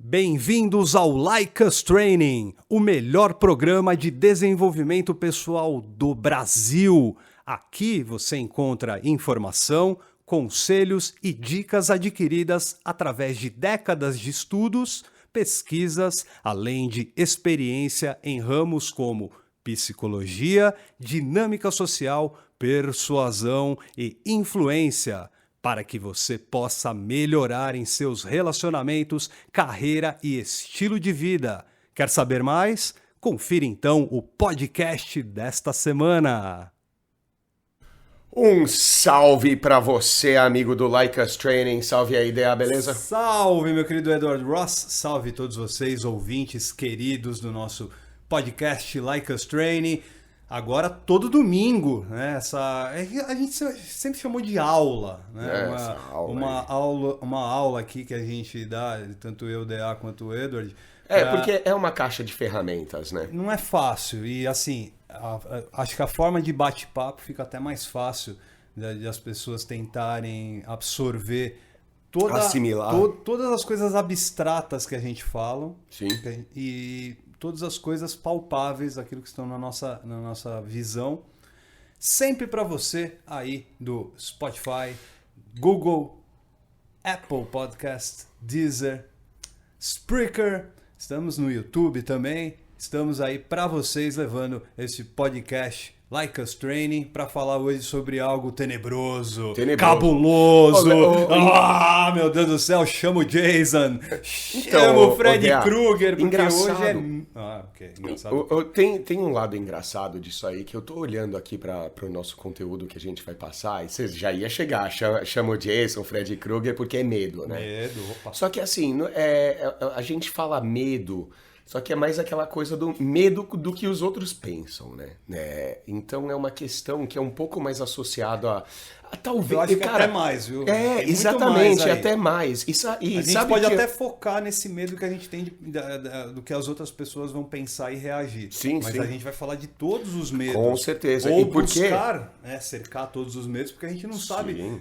Bem-vindos ao Like Us Training, o melhor programa de desenvolvimento pessoal do Brasil. Aqui você encontra informação, conselhos e dicas adquiridas através de décadas de estudos, pesquisas, além de experiência em ramos como psicologia, dinâmica social, persuasão e influência, para que você possa melhorar em seus relacionamentos, carreira e estilo de vida. Quer saber mais? Confira então o podcast desta semana. Um salve para você, amigo do Like Us Training. Salve aí, DA, beleza? Salve, meu querido Edward Ross. Salve todos vocês, ouvintes queridos do nosso podcast Like Us Training. Agora todo domingo, né? A gente sempre chamou de aula, né? Uma aula aqui que a gente dá, tanto eu, DA, quanto o Edward. Porque é uma caixa de ferramentas, né? Não é fácil e assim, acho que a forma de bate-papo fica até mais fácil de as pessoas tentarem absorver Assimilar. todas as coisas abstratas que a gente fala. Sim. E todas as coisas palpáveis, aquilo que estão na nossa visão, sempre para você aí do Spotify, Google, Apple Podcast, Deezer, Spreaker, estamos no YouTube também, estamos aí para vocês levando esse podcast Like Us Training para falar hoje sobre algo tenebroso. Cabuloso. Meu Deus do céu, chama o Jason, chama o Freddy Krueger, porque engraçado. hoje é... engraçado. Tem um lado engraçado disso aí, que eu tô olhando aqui para o nosso conteúdo que a gente vai passar, e você já ia chegar, chama o Jason, Freddy Krueger, porque é medo, né? Medo, opa. Só que assim, a gente fala medo... Só que é mais aquela coisa do medo do que os outros pensam, né? Então é uma questão que é um pouco mais associado a talvez... Eu acho que até mais, viu? É, exatamente, mais até mais. A gente pode até focar nesse medo que a gente tem do que as outras pessoas vão pensar e reagir. Sim, mas sim. A gente vai falar de todos os medos. Com certeza. Ou e por buscar, cercar todos os medos, porque a gente não sabe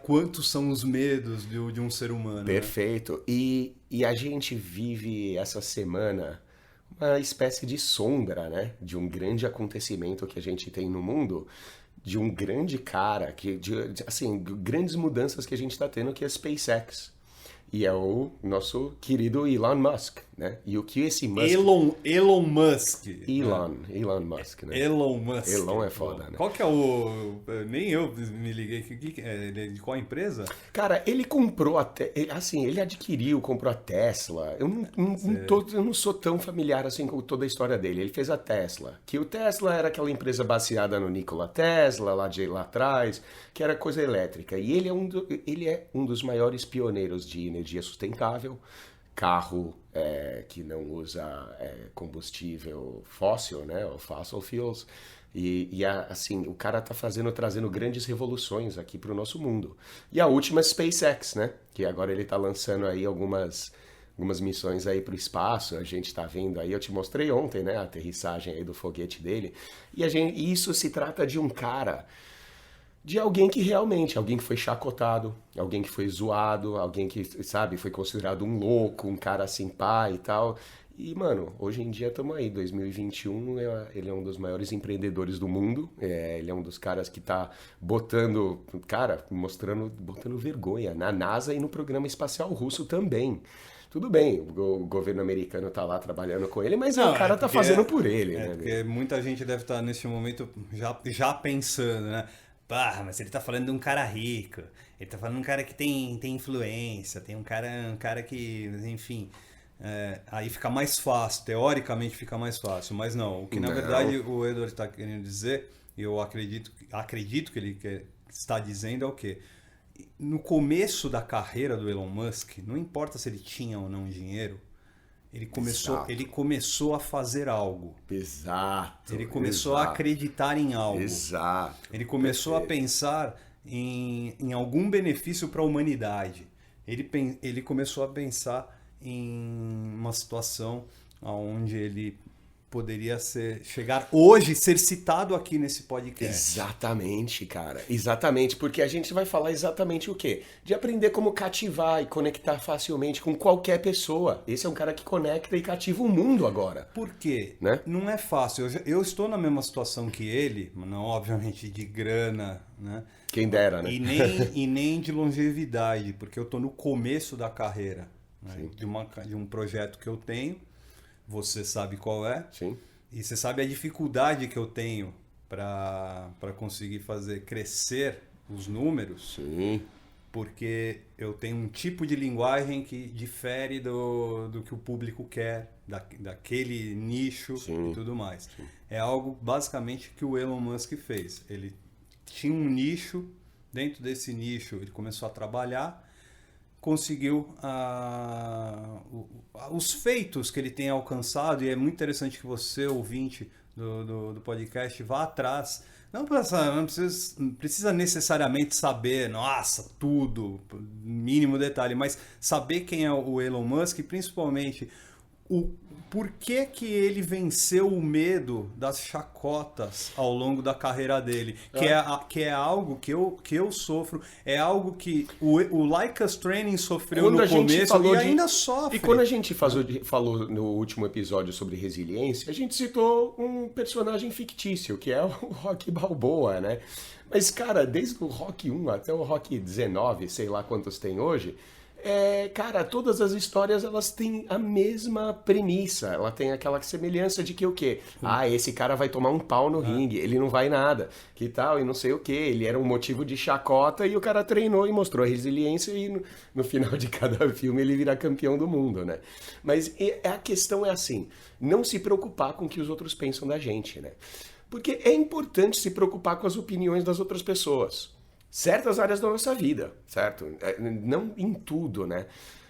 quantos são os medos de um ser humano. Perfeito. Né? E a gente vive essa semana uma espécie de sombra, né? De um grande acontecimento que a gente tem no mundo, de um grande cara, grandes mudanças que a gente está tendo, que é a SpaceX. E é o nosso querido Elon Musk, né? E o que esse Musk... Elon Musk. Elon Musk, né? Elon Musk. Elon é foda, né? Qual que é o... Nem eu me liguei. De qual empresa? Cara, ele comprou ele comprou a Tesla. Eu não sou tão familiar assim com toda a história dele. Ele fez a Tesla, que o Tesla era aquela empresa baseada no Nikola Tesla, lá atrás, que era coisa elétrica. E ele é um dos maiores pioneiros de energia sustentável, carro que não usa combustível fóssil, né, ou fossil fuels, assim, o cara tá trazendo grandes revoluções aqui para o nosso mundo. E a última é SpaceX, né, que agora ele tá lançando aí algumas missões aí para o espaço. A gente tá vendo aí, eu te mostrei ontem, né, a aterrissagem aí do foguete dele, e isso se trata de um cara, de alguém que foi chacotado, alguém que foi zoado, alguém que, sabe, foi considerado um louco, um cara sem pai e tal. E, mano, hoje em dia estamos aí, 2021, ele é um dos maiores empreendedores do mundo, ele é um dos caras que tá botando vergonha na NASA e no programa espacial russo também. Tudo bem, o governo americano tá lá trabalhando com ele, mas o cara tá fazendo por ele, né? Porque muita gente deve estar nesse momento já pensando, né? Mas ele tá falando de um cara rico, ele tá falando de um cara que tem influência, tem um cara que, enfim, aí fica mais fácil, teoricamente fica mais fácil, mas não, o que na verdade o Edward está querendo dizer, e eu acredito que ele está dizendo é o quê? No começo da carreira do Elon Musk, não importa se ele tinha ou não dinheiro, ele começou a fazer algo. Exato. Ele começou a acreditar em algo. Exato. Ele começou a pensar em algum benefício para a humanidade. Ele começou a pensar em uma situação onde ele poderia chegar hoje, ser citado aqui nesse podcast. Exatamente, cara. Exatamente, porque a gente vai falar exatamente o quê? De aprender como cativar e conectar facilmente com qualquer pessoa. Esse é um cara que conecta e cativa o mundo agora. Por quê? Né? Não é fácil. Eu estou na mesma situação que ele, não obviamente de grana, né? Quem dera, né? E nem de longevidade, porque eu estou no começo da carreira, né? De um projeto que eu tenho. Você sabe qual é. Sim. E você sabe a dificuldade que eu tenho para conseguir fazer crescer os números. Sim. Porque eu tenho um tipo de linguagem que difere do que o público quer, daquele nicho e tudo mais. Sim. É algo basicamente que o Elon Musk fez. Ele tinha um nicho, dentro desse nicho ele começou a trabalhar, conseguiu os feitos que ele tem alcançado, e é muito interessante que você, ouvinte do podcast, vá atrás. Não precisa necessariamente saber, nossa, tudo, mínimo detalhe, mas saber quem é o Elon Musk, e principalmente por que ele venceu o medo das chacotas ao longo da carreira dele, que é algo que eu sofro, é algo que o Like Us Training sofreu no começo e ainda sofre. E quando a gente falou no último episódio sobre resiliência, a gente citou um personagem fictício, que é o Rocky Balboa, né? Mas, cara, desde o Rocky 1 até o Rocky 19, sei lá quantos tem hoje... cara, todas as histórias elas têm a mesma premissa. Ela tem aquela semelhança de que o quê? Esse cara vai tomar um pau no ringue, ele não vai nada, que tal, e não sei o quê. Ele era um motivo de chacota e o cara treinou e mostrou resiliência e no final de cada filme ele vira campeão do mundo, né? Mas a questão é assim, não se preocupar com o que os outros pensam da gente, né? Porque é importante se preocupar com as opiniões das outras pessoas. Certas áreas da nossa vida, certo? Não em tudo, né?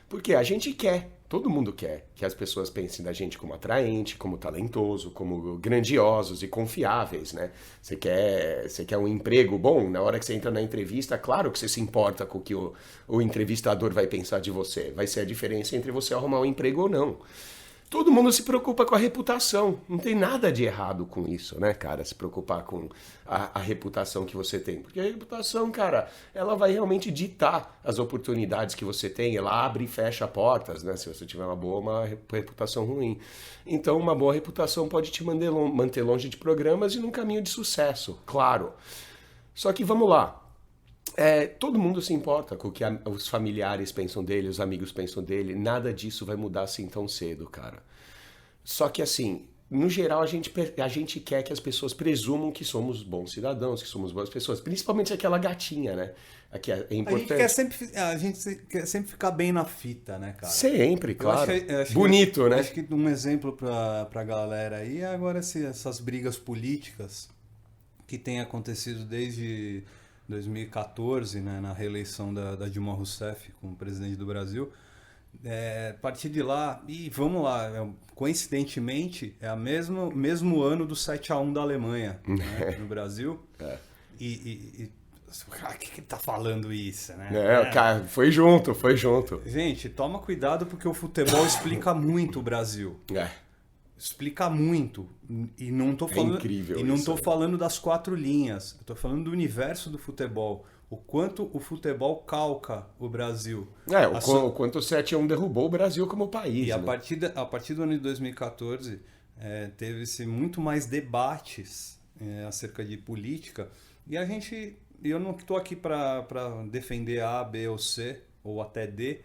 Porque a gente quer, todo mundo quer que as pessoas pensem da gente como atraente, como talentoso, como grandiosos e confiáveis, né? Você quer um emprego bom? Na hora que você entra na entrevista, claro que você se importa com o que o entrevistador vai pensar de você. Vai ser a diferença entre você arrumar um emprego ou não. Todo mundo se preocupa com a reputação. Não tem nada de errado com isso, né, cara? Se preocupar com a reputação que você tem. Porque a reputação, cara, ela vai realmente ditar as oportunidades que você tem. Ela abre e fecha portas, né? Se você tiver uma reputação ruim. Então, uma boa reputação pode te manter longe de programas e num caminho de sucesso, claro. Só que vamos lá. Todo mundo se importa com o que os familiares pensam dele, os amigos pensam dele. Nada disso vai mudar assim tão cedo, cara. Só que assim, no geral, a gente quer que as pessoas presumam que somos bons cidadãos, que somos boas pessoas. Principalmente aquela gatinha, né? Aqui é importante. A gente quer sempre ficar bem na fita, né, cara? Sempre, claro. Bonito, né? Acho que um exemplo pra galera aí é agora essas brigas políticas que têm acontecido desde 2014, né, na reeleição da Dilma Rousseff como presidente do Brasil. A partir de lá, e vamos lá, coincidentemente, é o mesmo ano do 7-1 da Alemanha, né, no Brasil. Que tá falando isso, né? Cara, foi junto. Gente, toma cuidado porque o futebol explica muito o Brasil. Explica muito. E não tô falando, incrível e não isso, tô né? falando das 4 linhas. Eu tô falando do universo do futebol. O quanto o futebol calca o Brasil. O quanto o 7-1 derrubou o Brasil como país. E né? a partir do ano de 2014, teve-se muito mais debates acerca de política. E eu não estou aqui para defender A, B ou C, ou até D.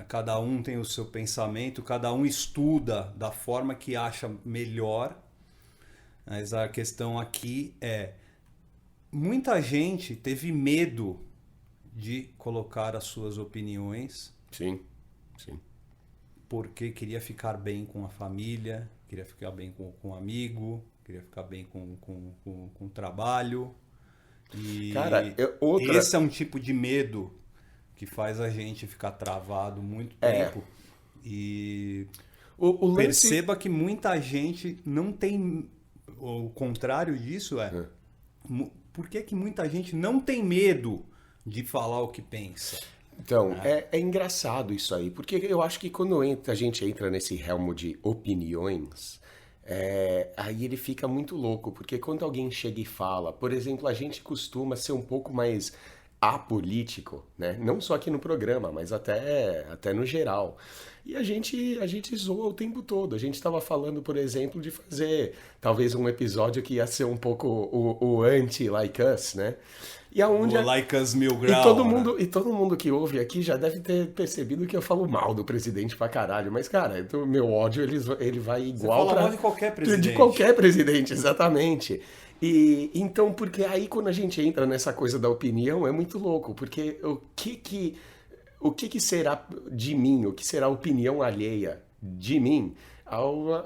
Cada um tem o seu pensamento, cada um estuda da forma que acha melhor. Mas a questão aqui muita gente teve medo de colocar as suas opiniões. Sim. Porque queria ficar bem com a família, queria ficar bem com o amigo, queria ficar bem com o trabalho. E cara, esse é um tipo de medo que faz a gente ficar travado muito tempo. E perceba que muita gente não tem... O contrário disso por que muita gente não tem medo de falar o que pensa? Então, é engraçado isso aí, porque eu acho que quando a gente entra nesse ramo de opiniões, Aí ele fica muito louco, porque quando alguém chega e fala, por exemplo, a gente costuma ser um pouco mais apolítico, né? Não só aqui no programa, mas até no geral. E a gente zoa o tempo todo. A gente estava falando, por exemplo, de fazer talvez um episódio que ia ser um pouco o anti-Like Us, né? E aonde O Like Us Mil e Grau, todo né? mundo, e todo mundo que ouve aqui já deve ter percebido que eu falo mal do presidente pra caralho. Mas, cara, o meu ódio ele vai Você igual fala pra. mal de qualquer De presidente. qualquer presidente, exatamente. E então, porque aí quando a gente entra nessa coisa da opinião, é muito louco, porque o que será de mim, o que será a opinião alheia de mim,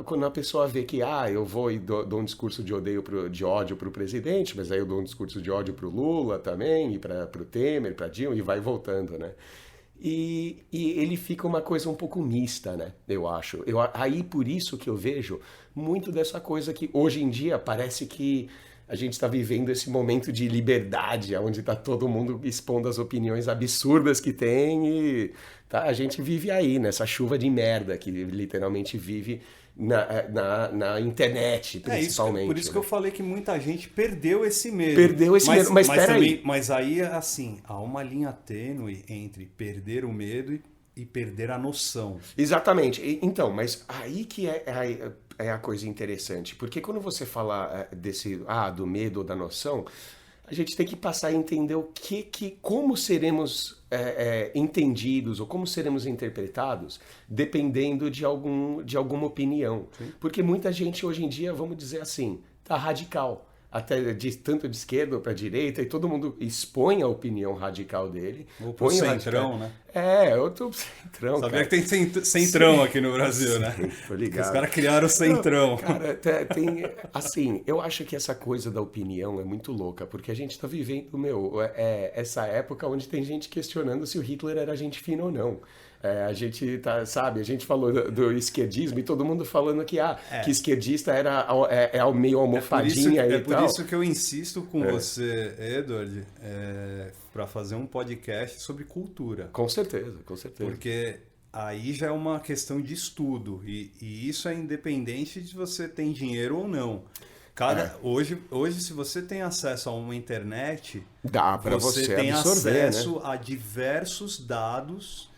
quando a pessoa vê que eu vou e dou um discurso de ódio pro presidente, mas aí eu dou um discurso de ódio pro Lula também, e pro Temer, pra Dilma, e vai voltando, né? E ele fica uma coisa um pouco mista, né? Eu acho. Aí por isso que eu vejo muito dessa coisa que hoje em dia parece que a gente está vivendo esse momento de liberdade, onde está todo mundo expondo as opiniões absurdas que tem e a gente vive aí nessa chuva de merda que literalmente vive na internet, Por principalmente, isso que né? eu falei que muita gente perdeu esse medo. Perdeu esse medo, mas peraí. Mas aí, assim, há uma linha tênue entre perder o medo e perder a noção. Exatamente. Então, mas aí que é a coisa interessante. Porque quando você fala do medo ou da noção, a gente tem que passar a entender como seremos entendidos ou como seremos interpretados dependendo de alguma opinião. Sim. Porque muita gente hoje em dia, vamos dizer assim, tá radical. Até tanto de esquerda para direita, e todo mundo expõe a opinião radical dele. Ou pro centrão, né? Eu tô centrão, Sabia cara. que tem centrão aqui no Brasil, né? Tô ligado. Os caras criaram o centrão. Não, cara, tem. Assim, eu acho que essa coisa da opinião é muito louca, porque a gente tá vivendo, essa época onde tem gente questionando se o Hitler era gente fina ou não. A gente tá, sabe, a gente falou do esquerdismo e todo mundo falando que esquerdista era meio almofadinha e por tal. isso que eu insisto com você, Edward, para fazer um podcast sobre cultura. Com certeza, com certeza. Porque aí já é uma questão de estudo e isso é independente de você tem dinheiro ou não. Hoje, se você tem acesso a uma internet, dá para você tem absorver, acesso né? a diversos dados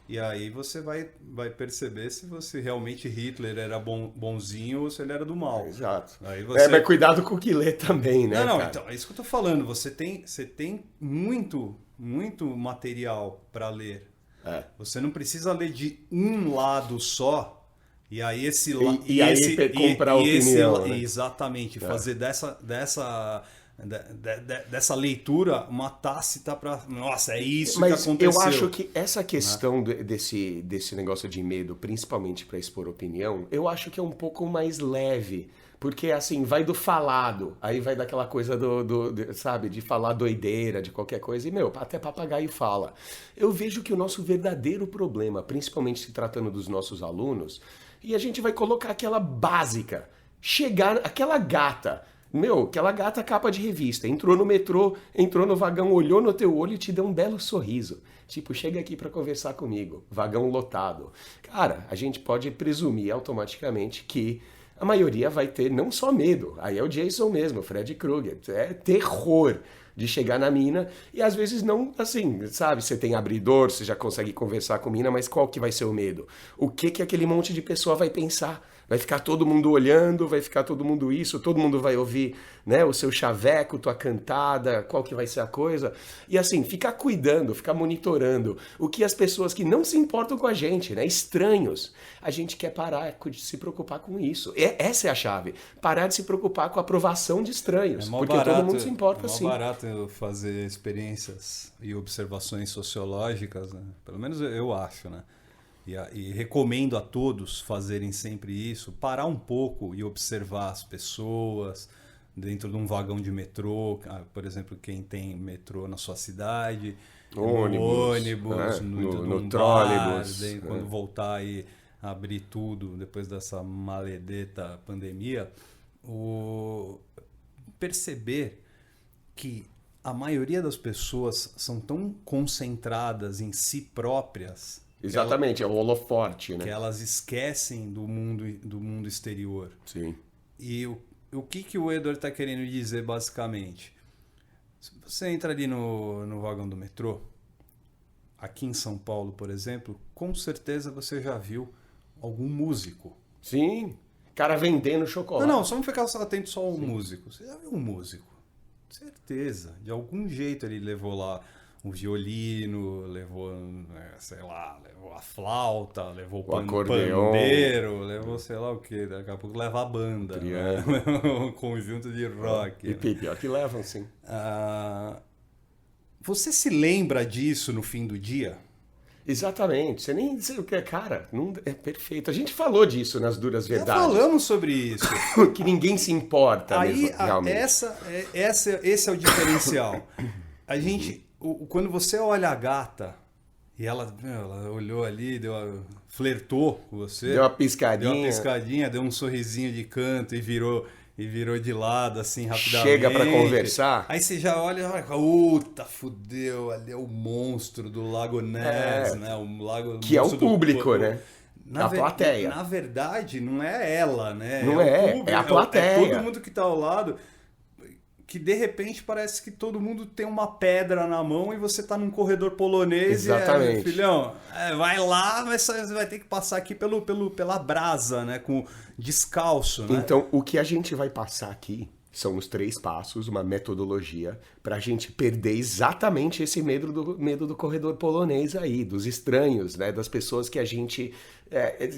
e aí você vai perceber se você realmente Hitler era bonzinho ou se ele era do mal. Exato. Aí você... mas cuidado com o que lê também, né? Não, cara? então, é isso que eu tô falando. Você tem muito material para ler. Você não precisa ler de um lado só. E aí comprar opinião, né? Exatamente, fazer dessa leitura uma tácita para, nossa, é isso que aconteceu. Mas eu acho que essa questão desse negócio de medo, principalmente para expor opinião, eu acho que é um pouco mais leve. Porque, assim, vai do falado, aí vai daquela coisa sabe, de falar doideira, de qualquer coisa. E, até papagaio fala. Eu vejo que o nosso verdadeiro problema, principalmente se tratando dos nossos alunos, e a gente vai colocar aquela básica, aquela gata capa de revista, entrou no metrô, entrou no vagão, olhou no teu olho e te deu um belo sorriso. Tipo, chega aqui para conversar comigo, vagão lotado. Cara, a gente pode presumir automaticamente que a maioria vai ter não só medo, aí é o Jason mesmo, o Freddy Krueger, é terror de chegar na mina e às vezes não, assim, sabe, você tem abridor, você já consegue conversar com a mina, mas qual que vai ser o medo? O que aquele monte de pessoa vai pensar? Vai ficar todo mundo olhando, vai ficar todo mundo isso, todo mundo vai ouvir, né, o seu chaveco, tua cantada, qual que vai ser a coisa. E assim, ficar cuidando, ficar monitorando o que as pessoas que não se importam com a gente, né, estranhos, a gente quer parar de se preocupar com isso. Essa é a chave. Parar de se preocupar com a aprovação de estranhos, porque todo mundo se importa assim. É barato fazer experiências e observações sociológicas, né? Pelo menos eu acho, né? E recomendo a todos fazerem sempre isso, parar um pouco e observar as pessoas dentro de um vagão de metrô, por exemplo, quem tem metrô na sua cidade, ônibus, no trólebus, quando voltar e abrir tudo depois dessa maledeta pandemia, perceber que a maioria das pessoas são tão concentradas em si próprias Exatamente, é o holoforte, né? Que elas esquecem do mundo exterior. Sim. E o que o Edward está querendo dizer, basicamente? Se você entra ali no vagão do metrô, aqui em São Paulo, por exemplo, com certeza você já viu algum músico. Sim. Cara vendendo chocolate. Não, só não ficar atento só ao músico. Você já viu um músico? Certeza. De algum jeito ele levou lá um violino, levou, sei lá, levou a flauta, levou o acordeon, pandeiro, levou sei lá o que. Daqui a pouco leva a banda. Né? Um conjunto de rock. E pior que levam, sim. Você se lembra disso no fim do dia? Exatamente. Você nem sei o que é, cara. Não, é perfeito. A gente falou disso nas duras Já verdades. falamos sobre isso. Que ninguém se importa Aí, mesmo, realmente. Esse é o diferencial. A gente, quando você olha a gata e ela olhou ali, flertou com você. Deu uma piscadinha. Deu um sorrisinho de canto e virou de lado, assim, rapidamente. Chega pra conversar. Aí você já olha e fala, fudeu, ali é o monstro do Lago Ness, né? O lago, que é o público, né? A plateia. Na verdade, não é ela, né? Não é a plateia. É todo mundo que tá ao lado, que de repente parece que todo mundo tem uma pedra na mão e você tá num corredor polonês. Exatamente. E filhão, vai lá, mas você vai ter que passar aqui pela brasa, né? Descalço, né? Então, o que a gente vai passar aqui são os 3 passos, uma metodologia para a gente perder exatamente esse medo do corredor polonês aí, dos estranhos, né? Das pessoas que a gente,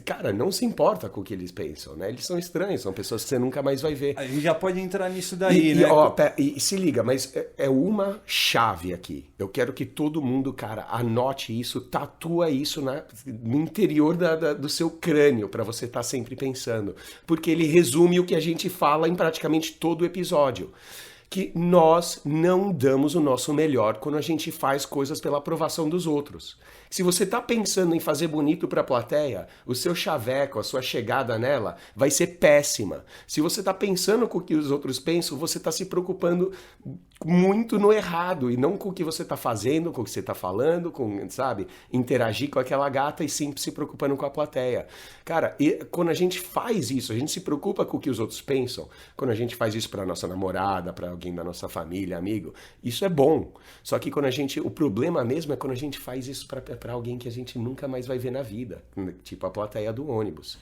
cara, não se importa com o que eles pensam, né? Eles são estranhos, são pessoas que você nunca mais vai ver. A gente já pode entrar nisso daí, né? E se liga, mas é uma chave aqui. Eu quero que todo mundo, cara, anote isso, tatua isso no interior do seu crânio, para você estar sempre pensando. Porque ele resume o que a gente fala em praticamente todo o episódio. Que nós não damos o nosso melhor quando a gente faz coisas pela aprovação dos outros. Se você está pensando em fazer bonito para a plateia, o seu chaveco, a sua chegada nela vai ser péssima. Se você está pensando com o que os outros pensam, você está se preocupando muito no errado e não com o que você está fazendo, com o que você está falando, com, sabe, interagir com aquela gata e sempre se preocupando com a plateia. Cara, quando a gente faz isso, a gente se preocupa com o que os outros pensam. Quando a gente faz isso para nossa namorada, para alguém da nossa família, amigo, isso é bom. Só que o problema mesmo é quando a gente faz isso para alguém que a gente nunca mais vai ver na vida, tipo a plateia do ônibus.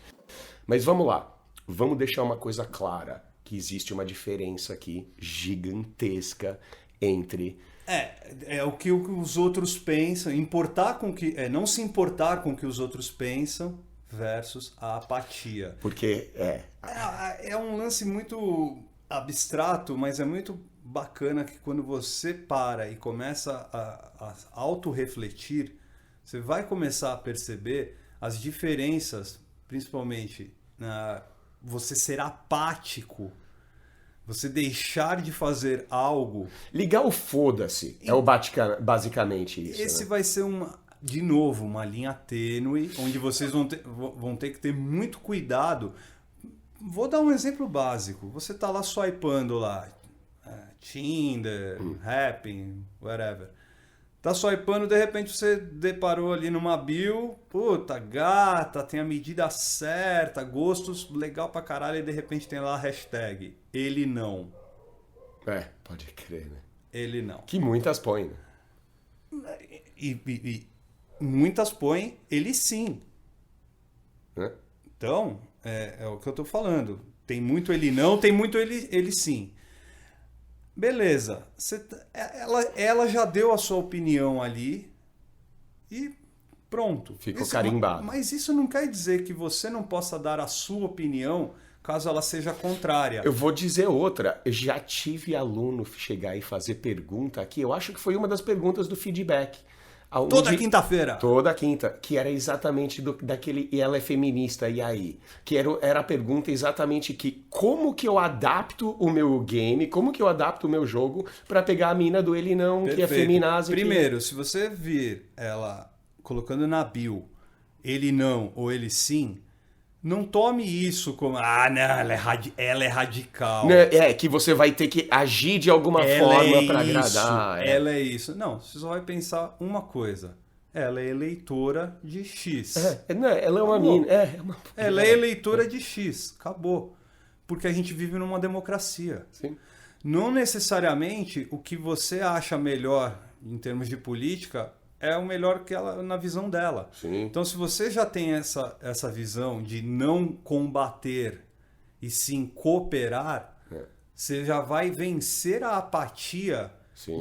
Mas vamos lá, vamos deixar uma coisa clara, que existe uma diferença aqui gigantesca entre... É o que os outros pensam, não se importar com o que os outros pensam versus a apatia. Porque É um lance muito abstrato, mas é muito bacana que quando você para e começa a autorrefletir, você vai começar a perceber as diferenças, principalmente você ser apático, você deixar de fazer algo. Ligar o foda-se, basicamente isso. Esse né? vai ser de novo, uma linha tênue, onde vocês vão ter que ter muito cuidado. Vou dar um exemplo básico. Você tá lá swipando lá, Tinder, Happn, whatever. Tá swipando, de repente você deparou ali numa bio, puta, gata, tem a medida certa, gostos legal pra caralho, e de repente tem lá a hashtag, ele não. Pode crer, né? Ele não. Que muitas põem, né? E muitas põem ele sim. Então, é o que eu tô falando. Tem muito ele não, tem muito ele sim. Beleza, ela já deu a sua opinião ali e pronto. Ficou carimbado. Mas isso não quer dizer que você não possa dar a sua opinião caso ela seja contrária. Eu vou dizer outra. Eu já tive aluno chegar e fazer pergunta aqui. Eu acho que foi uma das perguntas do feedback. Toda quinta-feira. Toda quinta. Que era exatamente daquele e ela é feminista, e aí? Que era a pergunta exatamente como que eu adapto o meu game, como que eu adapto o meu jogo pra pegar a mina do ele não, Perfeito. Que é feminazi. Primeiro, se você vir ela colocando na bio ele não ou ele sim, não tome isso como, não, ela é radical. Que você vai ter que agir de alguma forma pra agradar. Ela é isso. Não, você só vai pensar uma coisa. ela é eleitora de X. Não, ela é uma Acabou. mina. Ela é eleitora de X. Acabou. Porque a gente vive numa democracia. Sim. Não necessariamente o que você acha melhor em termos de política é o melhor que ela na visão dela. Sim. Então, se você já tem essa visão de não combater e sim cooperar, você já vai vencer a apatia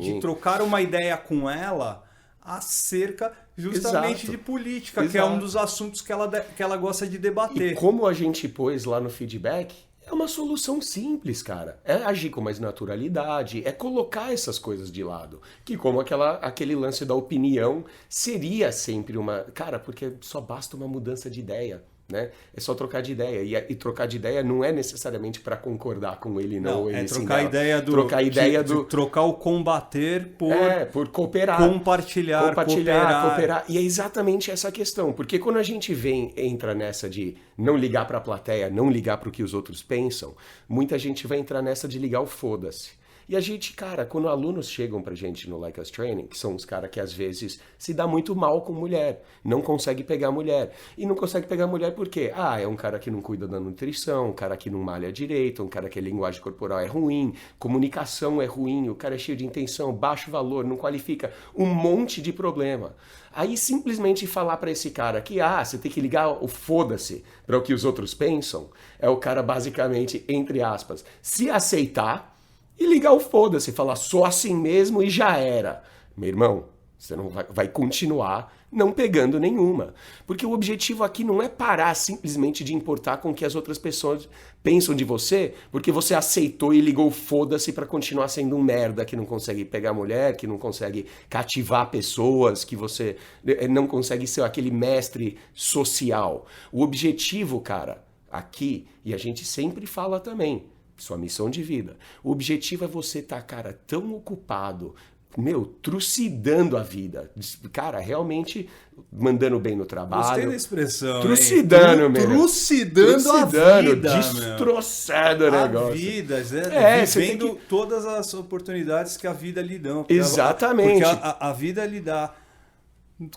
de trocar uma ideia com ela acerca justamente de política, que é um dos assuntos que ela gosta de debater. E como a gente pôs lá no feedback, é uma solução simples, cara. É agir com mais naturalidade, é colocar essas coisas de lado. Que como aquele lance da opinião seria sempre uma... Cara, porque só basta uma mudança de ideia, né? É só trocar de ideia. E trocar de ideia não é necessariamente para concordar com ele, não. É ele trocar ideia do... trocar o combater por cooperar. Compartilhar, cooperar. E é exatamente essa questão. Porque quando a gente entra nessa de não ligar para a plateia, não ligar para o que os outros pensam, muita gente vai entrar nessa de ligar o foda-se. E a gente, cara, quando alunos chegam pra gente no Like Us Training, que são os caras que às vezes se dá muito mal com mulher, não consegue pegar mulher. E não consegue pegar mulher por quê? É um cara que não cuida da nutrição, um cara que não malha direito, um cara que a linguagem corporal é ruim, comunicação é ruim, o cara é cheio de intenção, baixo valor, não qualifica, um monte de problema. Aí simplesmente falar pra esse cara que, você tem que ligar o foda-se para o que os outros pensam, é o cara basicamente, entre aspas, se aceitar e ligar o foda-se, falar sou assim mesmo e já era. Meu irmão, você não vai continuar não pegando nenhuma. Porque o objetivo aqui não é parar simplesmente de importar com o que as outras pessoas pensam de você, porque você aceitou e ligou o foda-se para continuar sendo um merda que não consegue pegar mulher, que não consegue cativar pessoas, que você não consegue ser aquele mestre social. O objetivo, cara, aqui, e a gente sempre fala também, sua missão de vida. O objetivo é você estar, cara, tão ocupado, trucidando a vida. Cara, realmente mandando bem no trabalho. Gostei da expressão. Trucidando, meu. Trucidando a vida. Destroçando o negócio. A vida, vivendo todas as oportunidades que a vida lhe dá. Exatamente. Porque a vida lhe dá.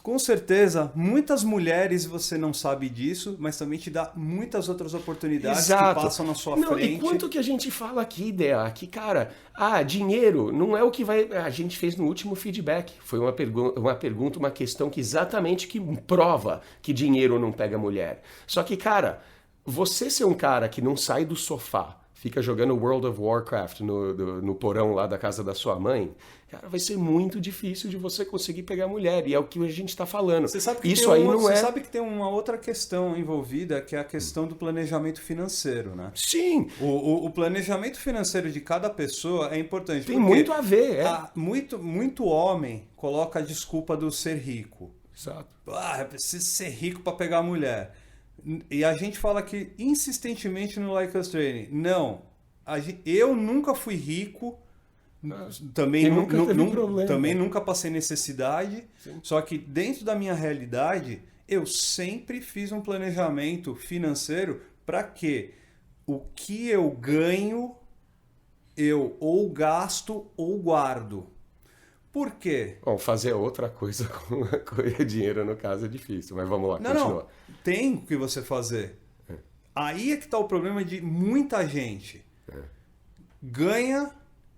Com certeza, muitas mulheres você não sabe disso, mas também te dá muitas outras oportunidades que passam na sua frente. E quanto que a gente fala aqui, Dea, que, cara, dinheiro não é o que vai... A gente fez no último feedback. Foi uma pergunta, uma questão que exatamente que prova que dinheiro não pega mulher. Só que, cara, você ser um cara que não sai do sofá, fica jogando World of Warcraft no porão lá da casa da sua mãe, cara, vai ser muito difícil de você conseguir pegar mulher. E é o que a gente está falando. Você sabe que tem uma outra questão envolvida, que é a questão do planejamento financeiro, né? Sim! O planejamento financeiro de cada pessoa é importante. Tem muito a ver, muito homem coloca a desculpa do ser rico. Exato. Eu preciso ser rico para pegar a mulher. E a gente fala aqui insistentemente no Like Us Training. Não, eu nunca fui rico, também nunca passei necessidade. Sim. Só que dentro da minha realidade, eu sempre fiz um planejamento financeiro para que o que eu ganho, eu ou gasto ou guardo. Por quê? Bom, fazer outra coisa com dinheiro, no caso, é difícil. Mas vamos lá, continua. Não, tem o que você fazer. Aí é que está o problema de muita gente. Ganha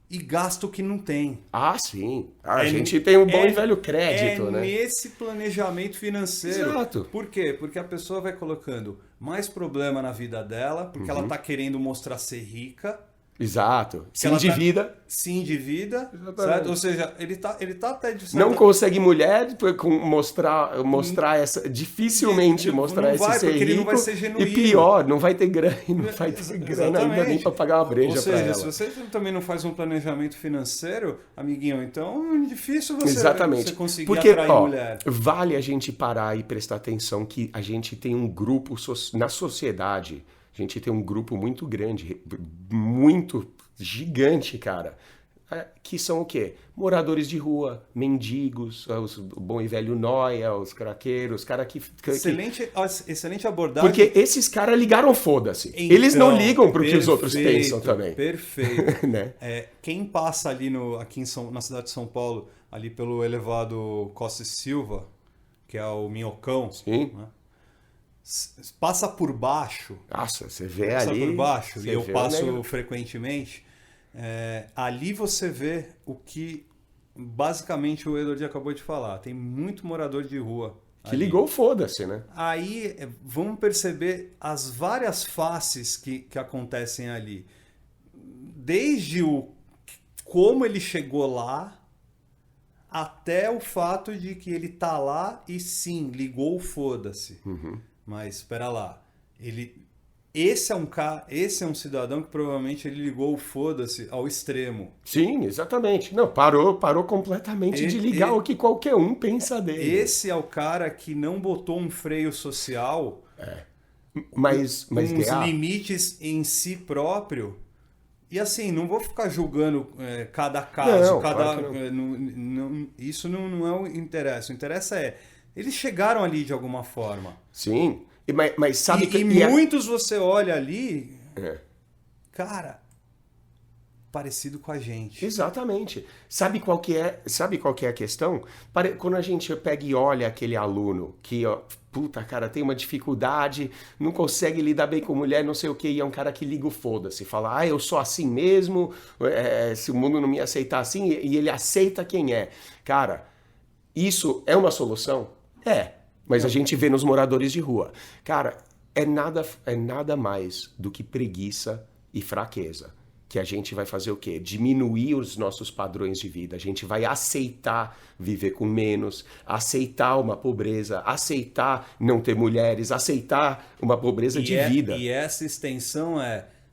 e gasta o que não tem. Sim. A gente tem um bom e velho crédito, né? Nesse planejamento financeiro. Exato. Por quê? Porque a pessoa vai colocando mais problema na vida dela, porque ela está querendo mostrar ser rica. Exato. Se endivida. Se endivida, certo? Ou seja, ele tá até... Não consegue mulher mostrar essa... Dificilmente mostrar esse ser rico. Ele não vai ser genuíno. E pior, não vai ter grana, ainda nem para pagar uma breja para ela. Ou seja, se você também não faz um planejamento financeiro, amiguinho, então é difícil você conseguir atrair mulher. Vale a gente parar e prestar atenção que a gente tem um grupo na sociedade... A gente tem um grupo muito grande, muito gigante, cara, que são o quê? Moradores de rua, mendigos, o bom e velho nóia, os craqueiros, os caras que... Excelente abordagem. Porque esses caras ligaram foda-se. Então, eles não ligam pro que os outros pensam também. Perfeito. Né? Quem passa ali aqui na cidade de São Paulo, ali pelo elevado Costa e Silva, que é o Minhocão. Sim. Né? Passa por baixo. Nossa, você vê Passa ali... por baixo, e eu passo o frequentemente. Ali você vê o que basicamente o Edward acabou de falar. Tem muito morador de rua. Que ligou, foda-se, né? Aí vamos perceber as várias faces que acontecem ali. Desde como ele chegou lá, até o fato de que ele tá lá e sim, ligou o foda-se. Uhum. Mas espera lá, esse é um cidadão que provavelmente ele ligou o foda-se ao extremo. Sim, exatamente. Não, parou completamente de ligar o que qualquer um pensa dele. Esse é o cara que não botou um freio social, Mas com uns Guiá, limites em si próprio. E assim, não vou ficar julgando cada caso, Não, claro que isso não é o interesse. O interesse é, eles chegaram ali de alguma forma. sim. Mas sabe que... muitos você olha ali, cara, parecido com a gente. Exatamente. Sabe qual que é a questão? Quando a gente pega e olha aquele aluno que, ó, puta, cara, tem uma dificuldade, não consegue lidar bem com mulher, não sei o que, e é um cara que liga o foda-se, fala, eu sou assim mesmo, se o mundo não me aceitar assim, e ele aceita quem é. Cara, isso é uma solução? Mas a gente vê nos moradores de rua. Cara, é nada mais do que preguiça e fraqueza. Que a gente vai fazer o quê? Diminuir os nossos padrões de vida. A gente vai aceitar viver com menos, aceitar uma pobreza, aceitar não ter mulheres, aceitar uma pobreza de vida. E essa extensão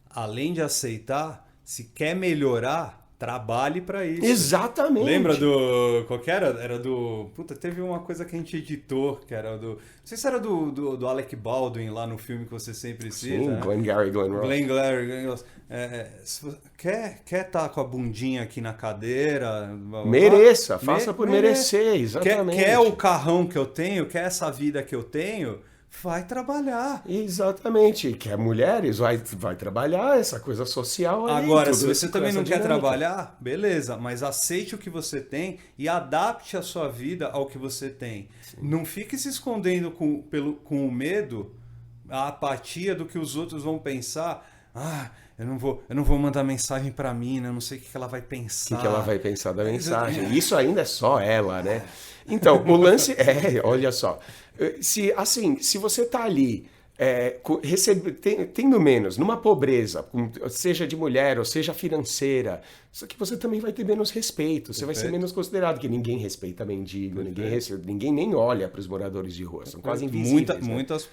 além de aceitar, se quer melhorar, trabalhe para isso. Exatamente. Lembra do... Qual que era? Era do... Puta, teve uma coisa que a gente editou, que era do... Não sei se era do Alec Baldwin lá no filme que você sempre cita. Sim, né? Glengarry Glen Ross. Glengarry Ross. Quer tá com a bundinha aqui na cadeira? Mereça, faça por merecer, exatamente. Quer o carrão que eu tenho? Quer essa vida que eu tenho? Vai trabalhar. Exatamente. Quer mulheres? Vai trabalhar essa coisa social ali. Agora, se você também não quer trabalhar, beleza, mas aceite o que você tem e adapte a sua vida ao que você tem. Sim. Não fique se escondendo com o medo, a apatia do que os outros vão pensar. Eu não vou mandar mensagem pra mina, eu não sei o que ela vai pensar. O que ela vai pensar da mensagem? Isso ainda é só ela, né? Então, o lance olha só, se você tá ali tendo menos, numa pobreza, seja de mulher ou seja financeira, só que você também vai ter menos respeito, você vai ser menos considerado, que ninguém respeita mendigo, ninguém nem olha para os moradores de rua, são quase invisíveis. Muitas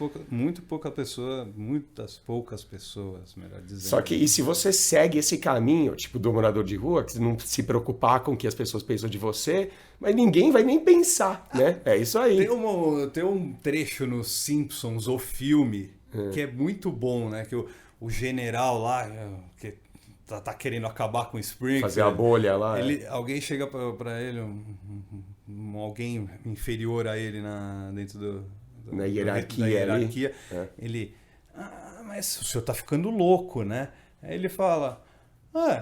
poucas pessoas, melhor dizendo. Só que, e se você segue esse caminho, tipo do morador de rua, que não se preocupar com o que as pessoas pensam de você, mas ninguém vai nem pensar, né? É isso aí. Tem um trecho nos Simpsons, o filme, que é muito bom, né? Que o general lá, que tá querendo acabar com o Springfield. Fazer a bolha lá. Alguém chega pra ele, alguém inferior a ele dentro na hierarquia. Ele, mas o senhor tá ficando louco, né? Aí ele fala,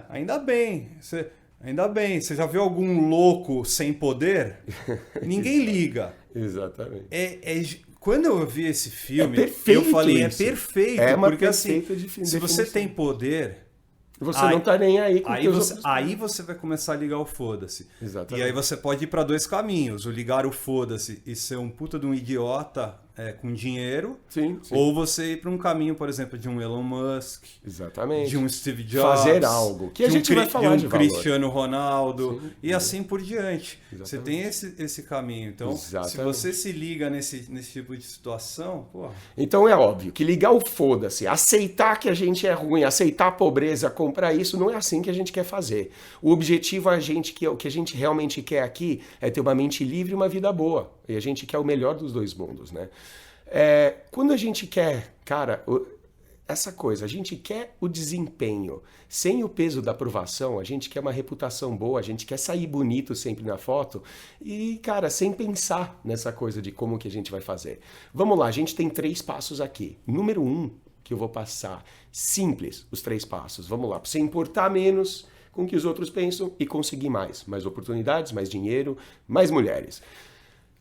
ainda bem, você já viu algum louco sem poder? Ninguém liga. Exatamente. Quando eu vi esse filme, eu falei, isso. É perfeito. Porque assim, se você tem poder... Você não tá nem aí com aí você vai começar a ligar o foda-se. Exatamente. E aí você pode ir para dois caminhos. O ligar o foda-se e ser um puta de um idiota com dinheiro. Sim. Ou você ir para um caminho, por exemplo, de um Elon Musk. Exatamente. De um Steve Jobs. Fazer algo. Que a gente vai falar de Cristiano Ronaldo. Sim, e assim por diante. Exatamente. Você tem esse caminho. Então, se você se liga nesse tipo de situação, porra. Então é óbvio que ligar o foda-se, aceitar que a gente é ruim, aceitar a pobreza, comprar isso, não é assim que a gente quer fazer. O objetivo, o que a gente realmente quer aqui é ter uma mente livre e uma vida boa. E a gente quer o melhor dos dois mundos, né? Quando a gente quer, cara, essa coisa, a gente quer o desempenho. Sem o peso da aprovação, a gente quer uma reputação boa, a gente quer sair bonito sempre na foto e, cara, sem pensar nessa coisa de como que a gente vai fazer. Vamos lá, a gente tem 3 passos aqui. Número 1, que eu vou passar, simples, os 3 passos. Vamos lá, para você importar menos com o que os outros pensam e conseguir mais oportunidades, mais dinheiro, mais mulheres.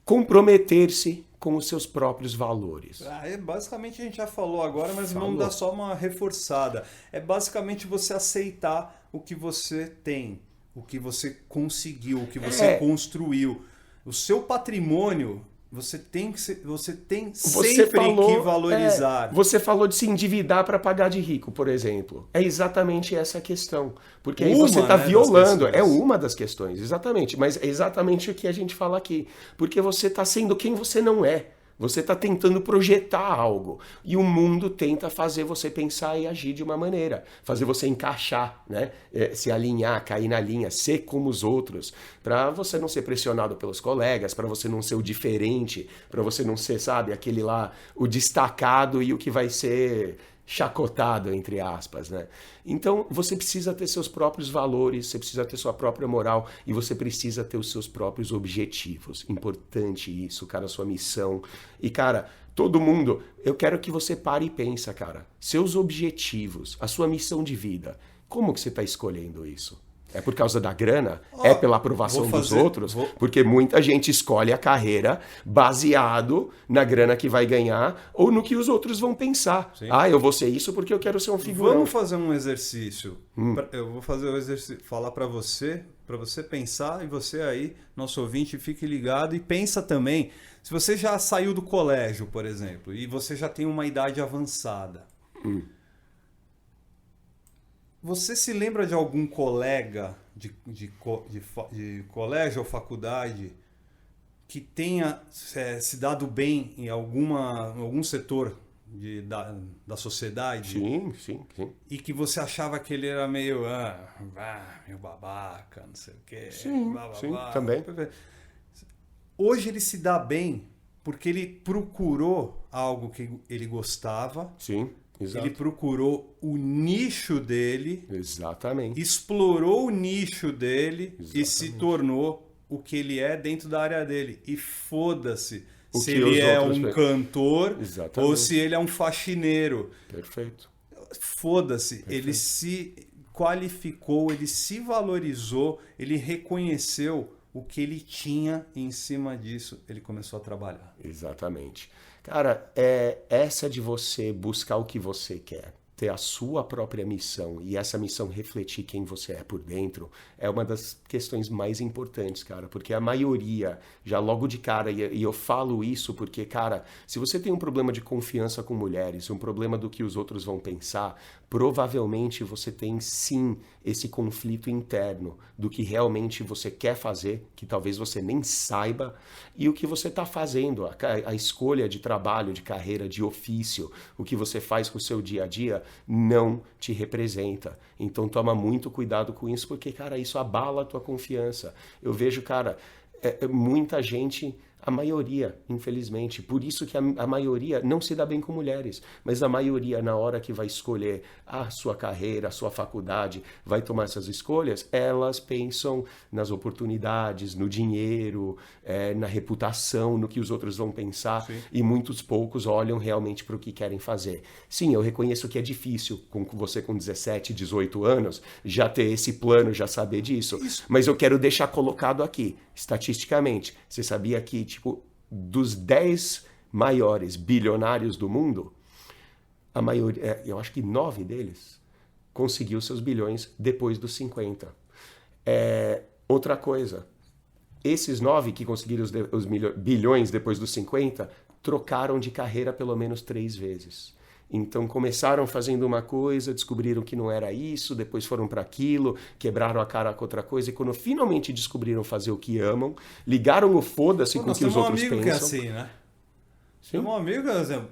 comprometer-se com os seus próprios valores. Basicamente a gente já falou agora, mas vamos dar só uma reforçada. É basicamente você aceitar o que você tem, o que você conseguiu, o que você construiu. O seu patrimônio, você tem sempre que valorizar. Você falou de se endividar para pagar de rico, por exemplo. É exatamente essa a questão. Porque aí você está violando. É uma das questões, exatamente. Mas é exatamente o que a gente fala aqui. Porque você está sendo quem você não é. Você está tentando projetar algo. E o mundo tenta fazer você pensar e agir de uma maneira. Fazer você encaixar, né? Se alinhar, cair na linha, ser como os outros. Para você não ser pressionado pelos colegas, para você não ser o diferente, para você não ser, sabe, aquele lá, o destacado e o que vai ser chacotado, entre aspas, né? Então, você precisa ter seus próprios valores, você precisa ter sua própria moral e você precisa ter os seus próprios objetivos. Importante isso, cara, a sua missão. E, cara, todo mundo, eu quero que você pare e pense, cara, seus objetivos, a sua missão de vida, como que você está escolhendo isso? É por causa da grana? É pela aprovação dos outros? Porque muita gente escolhe a carreira baseado na grana que vai ganhar ou no que os outros vão pensar. Sim. Eu vou ser isso porque eu quero ser um figurão. Vamos fazer um exercício. Eu vou fazer o exercício, falar para você pensar, e você aí, nosso ouvinte, fique ligado e pensa também. Se você já saiu do colégio, por exemplo, e você já tem uma idade avançada, você se lembra de algum colega de colégio ou faculdade que tenha se dado bem em algum setor da sociedade? Sim. E que você achava que ele era meio babaca, não sei o quê. Sim, também. Hoje ele se dá bem porque ele procurou algo que ele gostava. Sim. Exato. Ele procurou o nicho dele, exatamente, explorou o nicho dele, exatamente, e se tornou o que ele é dentro da área dele. E foda-se se ele é um cantor, exatamente, ou se ele é um faxineiro. Perfeito. Foda-se, ele se qualificou, ele se valorizou, ele reconheceu o que ele tinha, e em cima disso ele começou a trabalhar. Exatamente. Cara, essa de você buscar o que você quer, ter a sua própria missão e essa missão refletir quem você é por dentro, é uma das questões mais importantes, cara, porque a maioria, já logo de cara, e eu falo isso porque, cara, se você tem um problema de confiança com mulheres, um problema do que os outros vão pensar, provavelmente você tem sim esse conflito interno do que realmente você quer fazer, que talvez você nem saiba, e o que você está fazendo, a escolha de trabalho, de carreira, de ofício, o que você faz com o seu dia a dia, não te representa. Então toma muito cuidado com isso, porque, cara, isso abala a tua confiança. Eu vejo, cara, muita gente, a maioria, infelizmente, por isso que a maioria não se dá bem com mulheres, mas a maioria, na hora que vai escolher a sua carreira, a sua faculdade, vai tomar essas escolhas, elas pensam nas oportunidades, no dinheiro, na reputação, no que os outros vão pensar. Sim. E muitos poucos olham realmente para o que querem fazer. Sim, eu reconheço que é difícil, com você com 17, 18 anos, já ter esse plano, já saber disso. Isso. Mas eu quero deixar colocado aqui, estatisticamente, você sabia que, tipo, dos 10 maiores bilionários do mundo, a maioria, eu acho que 9 deles conseguiu seus bilhões depois dos 50. Outra coisa, esses 9 que conseguiram os bilhões depois dos 50 trocaram de carreira pelo menos 3 vezes. Então começaram fazendo uma coisa, descobriram que não era isso, depois foram para aquilo, quebraram a cara com outra coisa, e quando finalmente descobriram fazer o que amam, ligaram o foda-se com o que os outros pensam. Nós temos um amigo que é assim, né? Sim. Tem um amigo, por exemplo.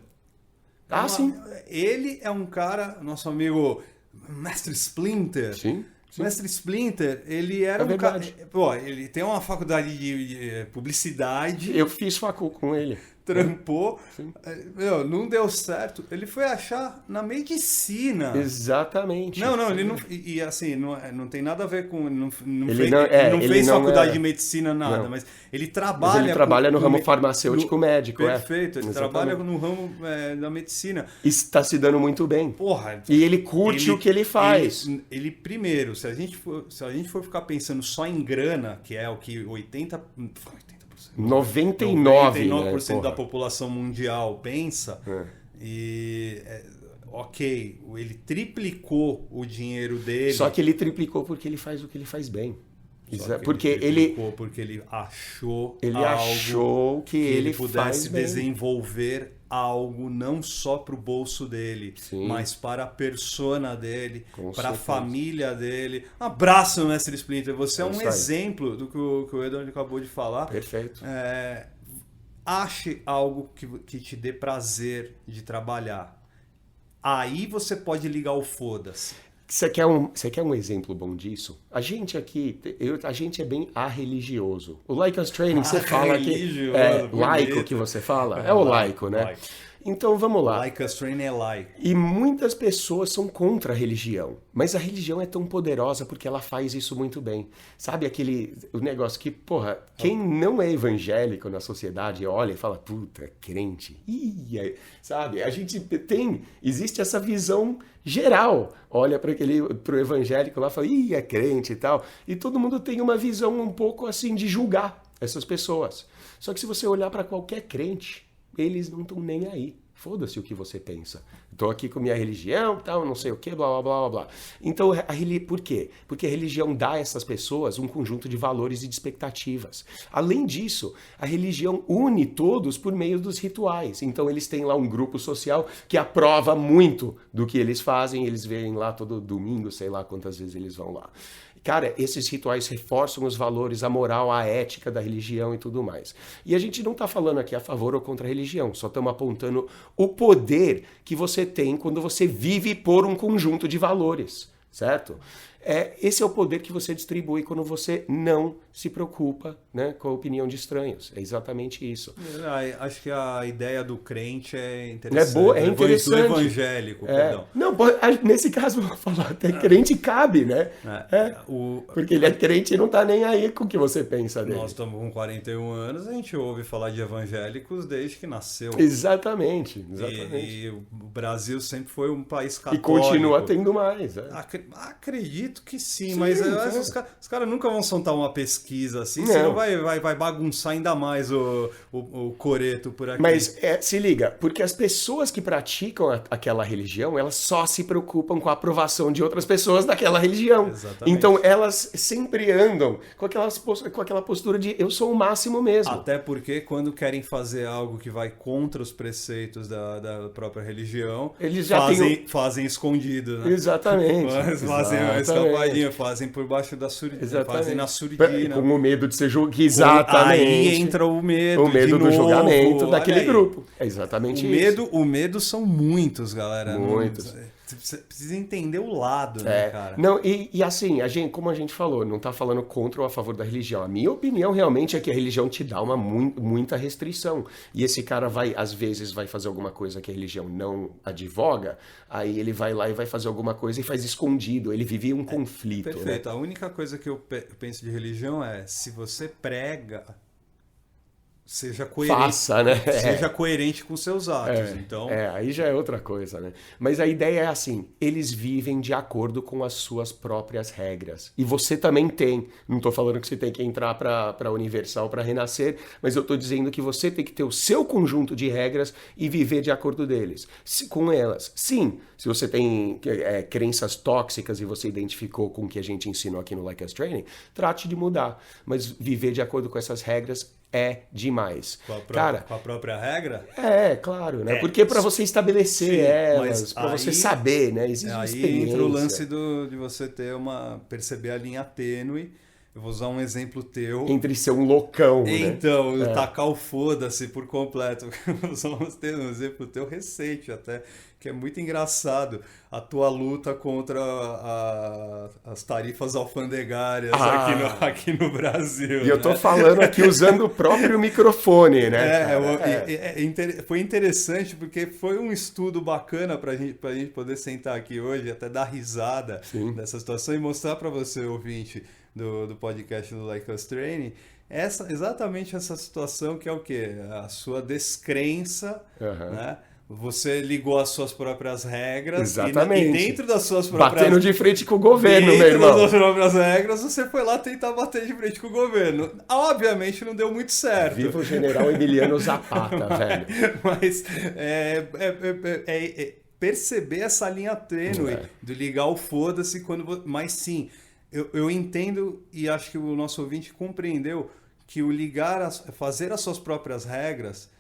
Sim. Ele é um cara, nosso amigo Mestre Splinter. Sim. Mestre Splinter, ele era um cara... Pô, ele tem uma faculdade de publicidade. Eu fiz facul com ele. Trampou, não deu certo. Ele foi achar na medicina. Exatamente. Não, ele não. E assim, não tem nada a ver com. Não fez faculdade de medicina, nada, mas ele trabalha. Mas ele trabalha no ramo farmacêutico médico. Perfeito, ele trabalha no ramo da medicina. Está se dando muito bem. Porra. E ele curte o que ele faz. Ele primeiro, se a gente for ficar pensando só em grana, que é o que 80%. 99%, 99% né? da população mundial pensa. Ok, ele triplicou o dinheiro dele. Só que ele triplicou porque ele faz o que ele faz bem. Porque ele achou achou que ele pudesse faz bem. desenvolver algo não só para o bolso dele, Sim. mas para a persona dele, Com para a certeza. família dele. Abraço, Mestre Splinter. Você é um isso aí. exemplo do que o Edward acabou de falar. Perfeito. Ache algo que te dê prazer de trabalhar. Aí você pode ligar o foda-se. Você quer um exemplo bom disso? A gente aqui, a gente é bem arreligioso. O Like Us Training, você fala que é laico que você fala? É o laico, né? Laico. Então vamos lá. Like Us Training é laico. E muitas pessoas são contra a religião, mas a religião é tão poderosa porque ela faz isso muito bem. Sabe o negócio que, porra, quem não é evangélico na sociedade olha e fala, puta, crente. Sabe? A gente existe essa visão geral. Olha pro evangélico lá e fala, é crente e tal. E todo mundo tem uma visão um pouco assim de julgar essas pessoas. Só que se você olhar para qualquer crente, eles não estão nem aí. Foda-se o que você pensa. Estou aqui com minha religião, tal, não sei o que, blá, blá, blá, blá. Então, por quê? Porque a religião dá a essas pessoas um conjunto de valores e de expectativas. Além disso, a religião une todos por meio dos rituais. Então, eles têm lá um grupo social que aprova muito do que eles fazem. Eles vêm lá todo domingo, sei lá quantas vezes eles vão lá. Cara, esses rituais reforçam os valores, a moral, a ética da religião e tudo mais. E a gente não está falando aqui a favor ou contra a religião, só estamos apontando o poder que você tem quando você vive por um conjunto de valores, certo? Esse é o poder que você distribui quando você não se preocupa, né, com a opinião de estranhos. É exatamente isso. Acho que a ideia do crente é interessante. É interessante. Do evangélico, perdão. Não, nesse caso, eu vou falar, até crente cabe, né? Porque ele é crente e não tá nem aí com o que você pensa dele. Nós estamos com 41 anos, a gente ouve falar de evangélicos desde que nasceu. Exatamente. E o Brasil sempre foi um país católico. E continua tendo mais. Acredito que sim, mas os caras nunca vão soltar uma pesquisa assim, senão vai bagunçar ainda mais o coreto por aqui. Mas se liga, porque as pessoas que praticam aquela religião, elas só se preocupam com a aprovação de outras pessoas daquela religião. Exatamente. Então elas sempre andam com aquela postura de eu sou o máximo mesmo. Até porque quando querem fazer algo que vai contra os preceitos da própria religião, eles já fazem escondido, né? Exatamente. Fazem uma escapadinha, fazem por baixo da surdina, fazem na surdina. Com o medo de ser julgado. Exatamente. Aí entra o medo. O medo do julgamento daquele grupo. É exatamente isso. O medo são muitos, galera. Muitos. Você precisa entender o lado, né, cara? Não, e assim, como a gente falou, não tá falando contra ou a favor da religião. A minha opinião realmente é que a religião te dá muita restrição. E esse cara às vezes vai fazer alguma coisa que a religião não advoga, aí ele vai lá e vai fazer alguma coisa e faz escondido. Ele vive um conflito. Perfeito. Né? A única coisa que eu penso de religião é, se você prega, seja coerente. Faça, né? Seja coerente com seus atos. Então... aí já é outra coisa, né? Mas a ideia é assim, eles vivem de acordo com as suas próprias regras. E você também tem. Não estou falando que você tem que entrar para Universal para renascer, mas eu estou dizendo que você tem que ter o seu conjunto de regras e viver de acordo com elas. Sim, se você tem crenças tóxicas e você identificou com o que a gente ensinou aqui no Like Us Training, trate de mudar. Mas viver de acordo com essas regras é demais. Com a própria regra? Claro, né? Porque para você estabelecer elas, para você saber, né? Existe uma experiência. Aí entra o lance de você perceber a linha tênue. Eu vou usar um exemplo teu. Entre ser um loucão, então, né? Tacar o foda-se por completo. Vamos ter um exemplo teu recente até, que é muito engraçado. A tua luta contra as tarifas alfandegárias aqui no Brasil. E eu tô falando aqui usando o próprio microfone, né? Foi interessante porque foi um estudo bacana pra gente poder sentar aqui hoje, até dar risada dessa situação e mostrar para você, ouvinte, do podcast do Like Us Training, exatamente essa situação que é o quê? A sua descrença, né, Você ligou as suas próprias regras. Exatamente. E dentro das suas próprias... Batendo de frente com o governo, meu Dentro irmão. das suas próprias regras, você foi lá tentar bater de frente com o governo. Obviamente não deu muito certo. Viva o general Emiliano Zapata, velho. Mas perceber essa linha tênue de ligar o foda-se quando... Mas sim, eu entendo e acho que o nosso ouvinte compreendeu que o fazer as suas próprias regras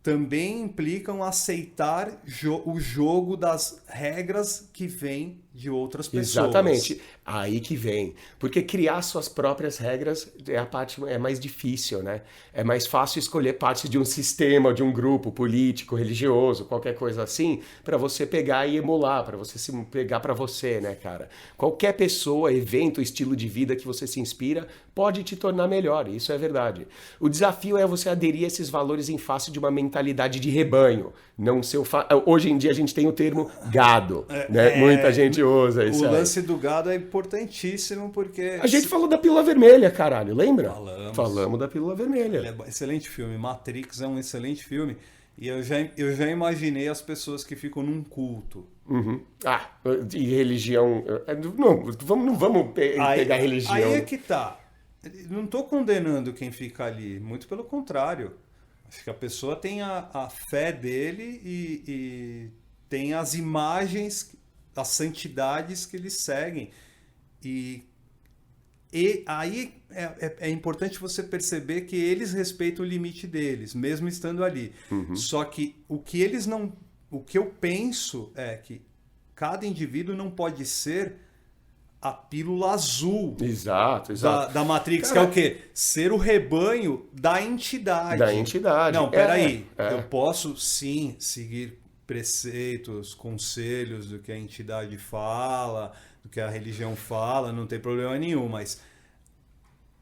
também implicam aceitar o jogo das regras que vêm de outras pessoas. Exatamente. Aí que vem. Porque criar suas próprias regras é a parte mais difícil, né? É mais fácil escolher parte de um sistema, de um grupo político, religioso, qualquer coisa assim, para você pegar e emular, para você se pegar para você, né, cara? Qualquer pessoa, evento, estilo de vida que você se inspira pode te tornar melhor, isso é verdade. O desafio é você aderir a esses valores em face de uma mentalidade de rebanho. Não ser Hoje em dia a gente tem o termo gado, né? Muita gente usa isso. O lance do gado é importantíssimo porque... A gente falou da Pílula Vermelha, caralho, lembra? Falamos da Pílula Vermelha. Ele é excelente filme. Matrix é um excelente filme. E eu já imaginei as pessoas que ficam num culto. Uhum. E religião... Não vamos pegar religião. Aí é que tá. Não tô condenando quem fica ali. Muito pelo contrário. Acho que a pessoa tem a fé dele e tem as imagens, as santidades que eles seguem. E aí é importante você perceber que eles respeitam o limite deles, mesmo estando ali. Uhum. Só que o que eu penso é que cada indivíduo não pode ser a pílula azul exato. Da Matrix, cara, que é o quê? Ser o rebanho da entidade. Da entidade. Não, peraí. Eu posso, sim, seguir preceitos, conselhos do que a entidade fala, do que a religião fala, não tem problema nenhum, mas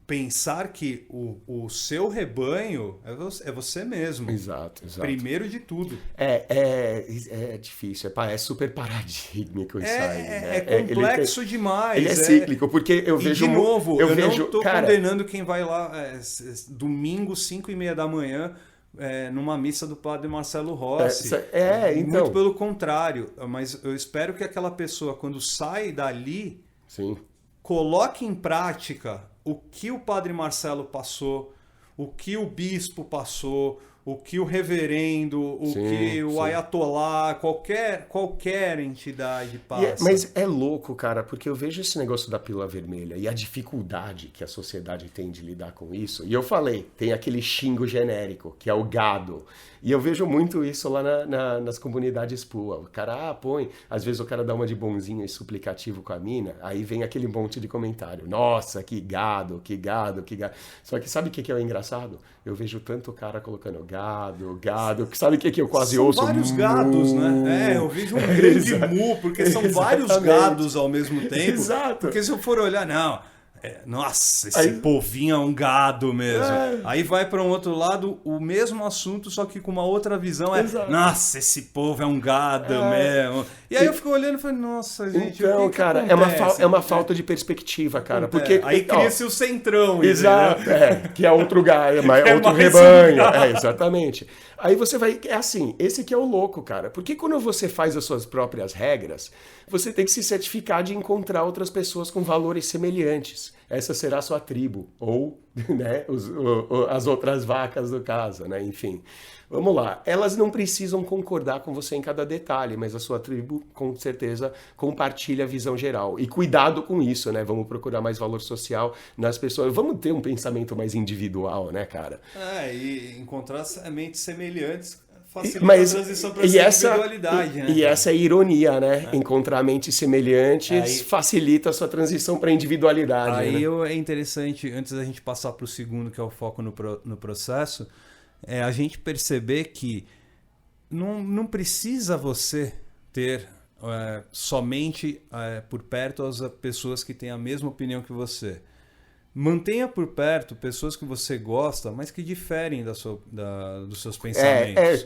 pensar que o seu rebanho é você mesmo. Exato. Primeiro de tudo. É difícil, é super paradigmático isso aí. Né? É complexo demais. Ele é cíclico, porque eu vejo... E de novo, eu não estou cara, condenando quem vai lá domingo, 5h30 da manhã, numa missa do padre Marcelo Rossi. Então... Muito pelo contrário, mas eu espero que aquela pessoa, quando sai dali, sim, coloque em prática o que o padre Marcelo passou, o que o bispo passou, o que o reverendo, que o ayatolá, qualquer entidade passa. Mas é louco, cara, porque eu vejo esse negócio da pílula vermelha e a dificuldade que a sociedade tem de lidar com isso. E eu falei, tem aquele xingo genérico, que é o gado. E eu vejo muito isso lá nas comunidades pua. O cara põe, às vezes o cara dá uma de bonzinho e suplicativo com a mina, aí vem aquele monte de comentário. Nossa, que gado, que gado, que gado. Só que sabe o que é o engraçado? Eu vejo tanto cara colocando gado, que sabe o que eu quase ouço? São vários gados, né? Eu vejo um grande mu, porque são vários gados ao mesmo tempo. Exato. Porque se eu for olhar, não... nossa, esse povinho é um gado mesmo. Aí vai para um outro lado, o mesmo assunto, só que com uma outra visão. Nossa, esse povo é um gado mesmo. E aí eu fico olhando e falo, nossa, gente, então, o que cara, acontece? é uma falta de perspectiva, cara. Porque, aí cria-se o centrão. Exato, que é outro outro rebanho. Exatamente. Aí você vai... É assim, esse que é o louco, cara. Porque quando você faz as suas próprias regras, você tem que se certificar de encontrar outras pessoas com valores semelhantes. Essa será a sua tribo. Ou, né, as outras vacas do caso, né? Enfim. Vamos lá. Elas não precisam concordar com você em cada detalhe, mas a sua tribo, com certeza, compartilha a visão geral. E cuidado com isso, né? Vamos procurar mais valor social nas pessoas. Vamos ter um pensamento mais individual, né, cara? E encontrar mentes semelhantes facilita a transição para essa individualidade, né? E essa é a ironia, né? Encontrar mentes semelhantes facilita a sua transição para a individualidade. Aí né? É interessante, antes da gente passar para o segundo, que é o foco no processo, a gente perceber que não precisa você ter somente por perto as pessoas que têm a mesma opinião que você. Mantenha por perto pessoas que você gosta, mas que diferem dos seus pensamentos.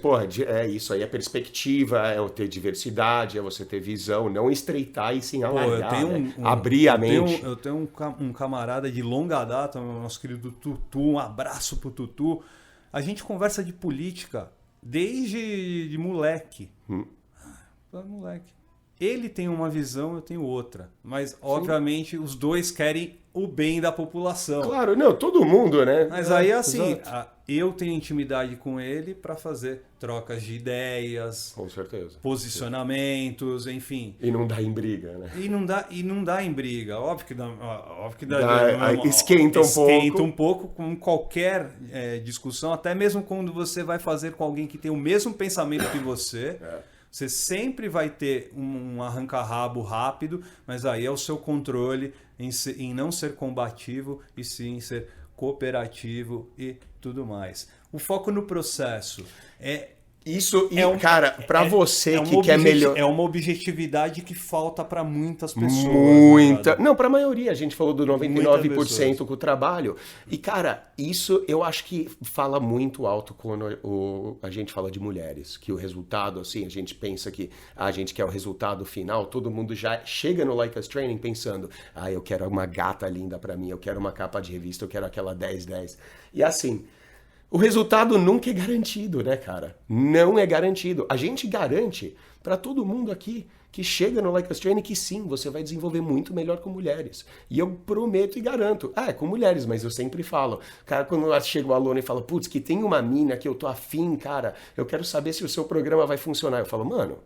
Isso aí é perspectiva, é ter diversidade, é você ter visão, não estreitar e sim alargar, abrir a mente. Eu tenho um camarada de longa data, nosso querido Tutu, um abraço pro Tutu. A gente conversa de política desde de moleque. Moleque. Ele tem uma visão, eu tenho outra. Mas, obviamente, os dois querem o bem da população. Claro, não, todo mundo, né? Mas aí, assim, eu tenho intimidade com ele para fazer trocas de ideias, com certeza, posicionamentos, enfim. E não dá em briga, né? E não dá em briga. Óbvio que esquenta um pouco com qualquer discussão, até mesmo quando você vai fazer com alguém que tem o mesmo pensamento que você. Você sempre vai ter um arranca-rabo rápido, mas aí é o seu controle em não ser combativo e sim ser cooperativo e tudo mais. O foco no processo cara, para você que quer melhor... É uma objetividade que falta para muitas pessoas. Muita. Não, para a maioria. A gente falou do 99% com o trabalho. E, cara, isso eu acho que fala muito alto quando a gente fala de mulheres. Que o resultado, assim, a gente pensa que a gente quer o resultado final. Todo mundo já chega no Like Us Training pensando, eu quero uma gata linda para mim, eu quero uma capa de revista, eu quero aquela 10/10. E assim... O resultado nunca é garantido, né, cara? Não é garantido. A gente garante para todo mundo aqui que chega no Like Us Training que sim, você vai desenvolver muito melhor com mulheres. E eu prometo e garanto. É com mulheres, mas eu sempre falo. Cara, quando chega o aluno e fala, putz, que tem uma mina que eu tô afim, cara, eu quero saber se o seu programa vai funcionar. Eu falo, mano,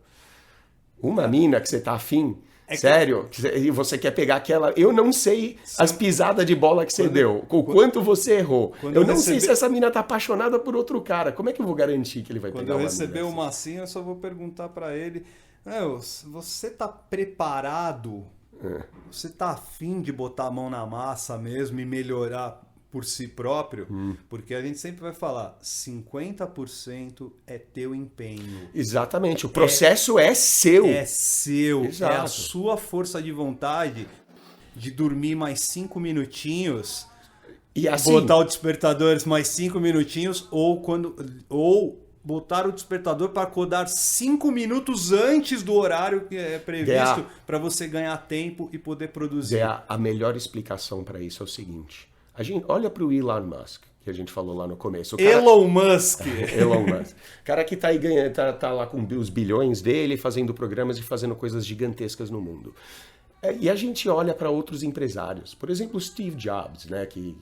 uma mina que você tá afim... Sério? E você quer pegar aquela... Eu não sei as pisadas de bola que você deu, o quanto você errou. Eu não sei se essa mina tá apaixonada por outro cara. Como é que eu vou garantir que ele vai pegar uma mina? Quando eu receber uma assim, eu só vou perguntar para ele, você tá preparado? Você tá afim de botar a mão na massa mesmo e melhorar por si próprio? Porque a gente sempre vai falar, 50% é teu empenho. Exatamente, o processo é seu. É seu, Exato. É a sua força de vontade de dormir mais 5 minutinhos, e assim, botar o despertador mais 5 minutinhos, ou botar o despertador para acordar 5 minutos antes do horário que é previsto, para você ganhar tempo e poder produzir. A melhor explicação para isso é o seguinte... A gente olha para o Elon Musk, que a gente falou lá no começo. Elon Musk! Elon Musk. Cara que tá aí ganhando, tá lá com os bilhões dele, fazendo programas e fazendo coisas gigantescas no mundo. E a gente olha para outros empresários. Por exemplo, Steve Jobs, né, que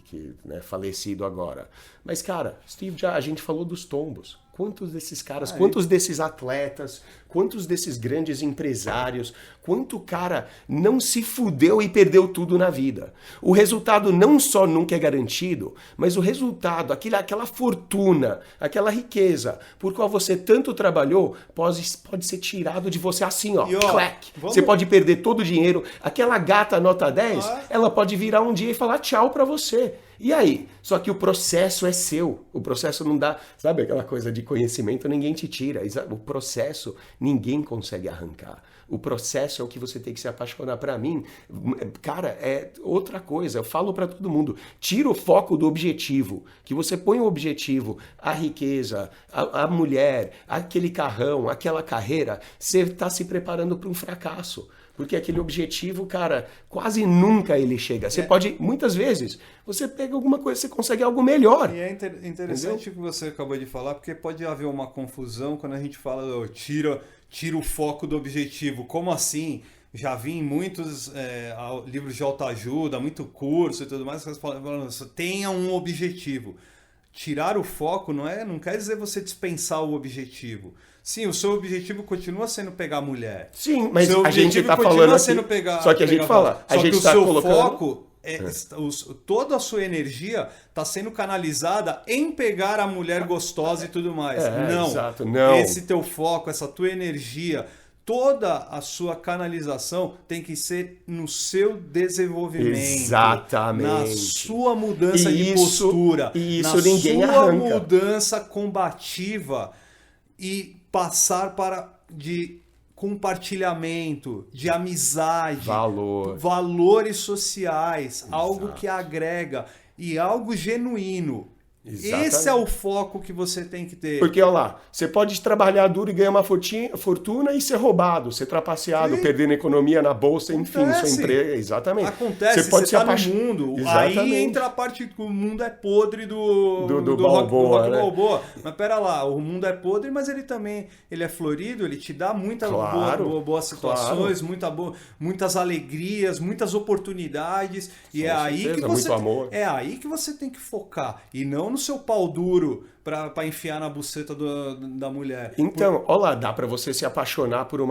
falecido agora. Mas, cara, Steve Jobs, a gente falou dos tombos. Quantos desses caras, quantos desses atletas, quantos desses grandes empresários, quanto cara não se fudeu e perdeu tudo na vida. O resultado não só nunca é garantido, mas o resultado, aquela fortuna, aquela riqueza por qual você tanto trabalhou, pode ser tirado de você assim, ó, clack. Você pode perder todo o dinheiro. Aquela gata nota 10, ela pode virar um dia e falar tchau pra você. E aí? Só que o processo é seu. O processo não dá... Sabe aquela coisa de conhecimento? Ninguém te tira. O processo ninguém consegue arrancar. O processo é o que você tem que se apaixonar. Para mim, cara, é outra coisa. Eu falo para todo mundo. Tira o foco do objetivo. Que você põe o objetivo, a riqueza, a mulher, aquele carrão, aquela carreira. Você está se preparando para um fracasso. Porque aquele objetivo, cara, quase nunca ele chega. Você pode, muitas vezes, você pega alguma coisa, você consegue algo melhor. E é interessante o que você acabou de falar, porque pode haver uma confusão quando a gente fala, tira o foco do objetivo. Como assim? Já vi em muitos livros de autoajuda, muito curso e tudo mais, que eles falam, tenha um objetivo. Tirar o foco não quer dizer você dispensar o objetivo. Sim, o seu objetivo continua sendo pegar mulher. Sim, mas a gente está falando assim. Só que a gente fala, a gente está colocando... foco, toda a sua energia está sendo canalizada em pegar a mulher gostosa e tudo mais. Não, exato, não. Esse teu foco, essa tua energia, toda a sua canalização tem que ser no seu desenvolvimento. Exatamente. Na sua mudança de postura. E isso ninguém arranca. Na sua mudança combativa e passar de compartilhamento, de amizade, valores sociais, exato. Algo que agrega e algo genuíno. Exatamente. Esse é o foco que você tem que ter. Porque, olha lá, você pode trabalhar duro e ganhar uma fortuna e ser roubado, ser trapaceado, Sim. perdendo economia na bolsa, enfim, sua Acontece. empresa. Exatamente. Acontece, você tá no mundo. Exatamente. Aí entra a parte que o mundo é podre do Balboa, rock né? Balboa. Mas pera lá, o mundo é podre, mas ele também ele é florido, ele te dá muitas boas situações, muitas alegrias, muitas oportunidades. E Com é aí certeza, que você muito amor. é aí que você tem que focar. E não no seu pau duro pra enfiar na buceta da mulher. Então, olha lá, dá pra você se apaixonar por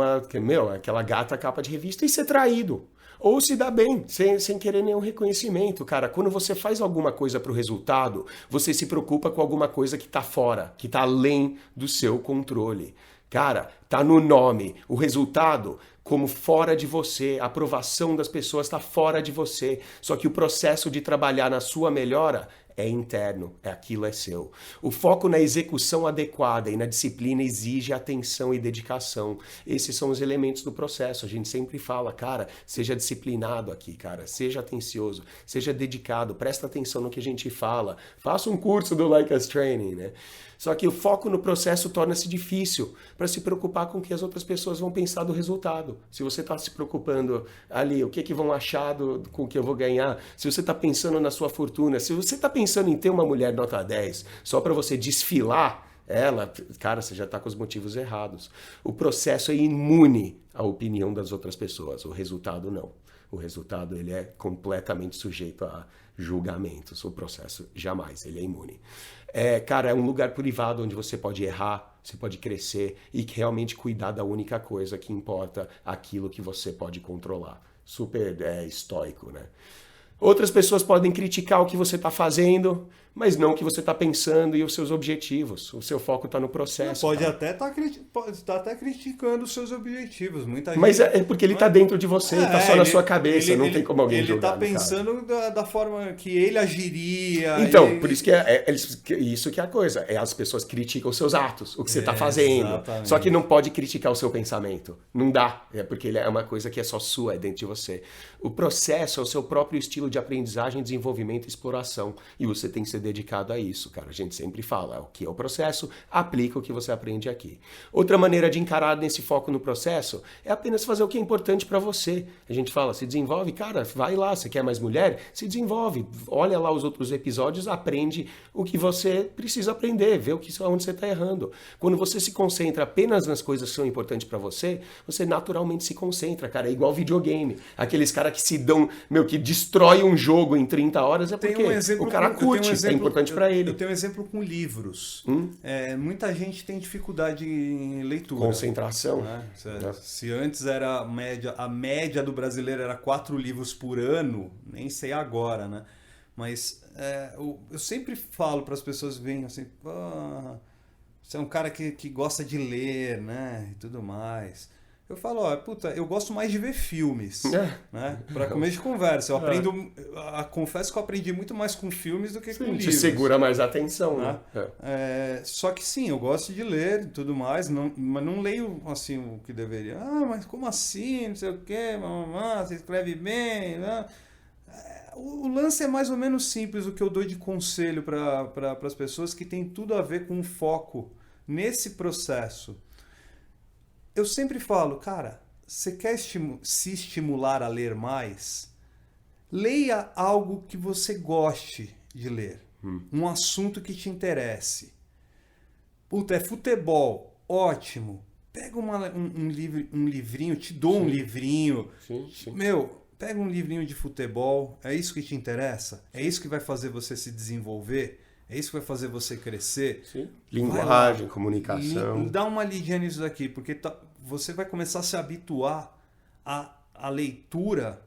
aquela gata capa de revista e ser traído. Ou se dá bem, sem querer nenhum reconhecimento. Cara, quando você faz alguma coisa pro resultado, você se preocupa com alguma coisa que tá fora, que tá além do seu controle. Cara, tá no nome. O resultado, como fora de você, a aprovação das pessoas tá fora de você. Só que o processo de trabalhar na sua melhora é interno, aquilo é seu. O foco na execução adequada e na disciplina exige atenção e dedicação. Esses são os elementos do processo. A gente sempre fala, cara, seja disciplinado aqui, cara, seja atencioso, seja dedicado, presta atenção no que a gente fala, faça um curso do Like Us Training, né? Só que o foco no processo torna-se difícil para se preocupar com o que as outras pessoas vão pensar do resultado. Se você está se preocupando ali, o que vão achar com o que eu vou ganhar, se você está pensando na sua fortuna, se você está pensando em ter uma mulher nota 10 só para você desfilar ela, cara, você já está com os motivos errados. O processo é imune à opinião das outras pessoas, o resultado não. O resultado ele é completamente sujeito a julgamentos. O processo jamais, ele é imune. Cara, é um lugar privado onde você pode errar, você pode crescer e realmente cuidar da única coisa que importa, aquilo que você pode controlar. Super estoico, né? Outras pessoas podem criticar o que você está fazendo, mas não o que você está pensando e os seus objetivos. O seu foco está no processo. Pode até estar até criticando os seus objetivos. Muita mas gente... é porque ele está dentro de você, está só na sua cabeça, não tem como alguém julgar. Ele está pensando da forma que ele agiria. Então, por isso que isso que é a coisa. As pessoas criticam os seus atos, o que você está fazendo. Exatamente. Só que não pode criticar o seu pensamento. Não dá. Porque ele é uma coisa que é só sua, é dentro de você. O processo é o seu próprio estilo de aprendizagem, desenvolvimento e exploração. E você tem que ser dedicado a isso, cara. A gente sempre fala, o que é o processo, aplica o que você aprende aqui. Outra maneira de encarar nesse foco no processo é apenas fazer o que é importante para você. A gente fala, se desenvolve, cara, vai lá, você quer mais mulher? Se desenvolve, olha lá os outros episódios, aprende o que você precisa aprender, vê onde você está errando. Quando você se concentra apenas nas coisas que são importantes para você, você naturalmente se concentra, cara. É igual videogame. Aqueles caras que se dão, que destrói um jogo em 30 horas é porque o cara curte, é importante para ele. Eu tenho um exemplo com livros. Muita gente tem dificuldade em leitura. Concentração. Né? Se antes era a média do brasileiro era 4 livros por ano, nem sei agora, né? Mas eu sempre falo para as pessoas que vêm assim, você é um cara que gosta de ler, né? E tudo mais. Eu falo, eu gosto mais de ver filmes, né? Para começo de conversa. Confesso que eu aprendi muito mais com filmes do que com livros. Te segura mais a atenção, né? Só que sim, eu gosto de ler e tudo mais, mas não leio assim o que deveria. Mas como assim? Não sei o quê, você escreve bem, né? O lance é mais ou menos simples, o que eu dou de conselho para as pessoas, que tem tudo a ver com o foco nesse processo. Eu sempre falo, cara, você quer se estimular a ler mais? Leia algo que você goste de ler. Um assunto que te interesse. É futebol, ótimo. Pega um livrinho, te dou um livrinho. Sim. Pega um livrinho de futebol, é isso que te interessa? É isso que vai fazer você se desenvolver? É isso que vai fazer você crescer? Sim. Linguagem, comunicação. Dá uma lidinha nisso daqui, porque você vai começar a se habituar à leitura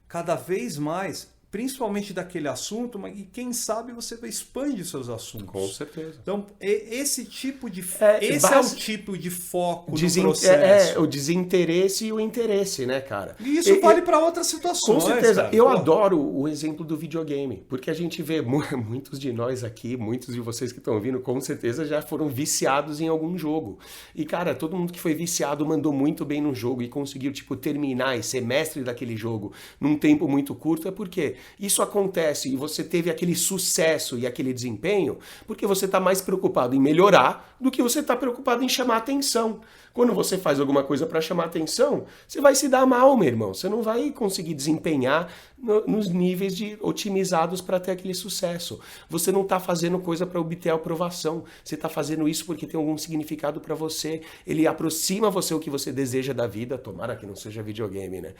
cada vez mais, principalmente daquele assunto, mas quem sabe você expande os seus assuntos. Com certeza. Então, esse é o tipo de foco no processo. O desinteresse e o interesse, né, cara? E isso vale para outras situações. Com certeza. Cara. Eu adoro o exemplo do videogame, porque a gente vê muitos de nós aqui, muitos de vocês que estão ouvindo, com certeza já foram viciados em algum jogo. E, cara, todo mundo que foi viciado mandou muito bem no jogo e conseguiu, terminar e ser mestre daquele jogo num tempo muito curto. É por quê? isso acontece e você teve aquele sucesso e aquele desempenho porque você está mais preocupado em melhorar do que você está preocupado em chamar atenção. Quando você faz alguma coisa para chamar atenção, você vai se dar mal, meu irmão. Você não vai conseguir desempenhar nos níveis otimizados para ter aquele sucesso. Você não está fazendo coisa para obter aprovação. Você está fazendo isso porque tem algum significado para você. Ele aproxima você o que você deseja da vida. Tomara que não seja videogame, né?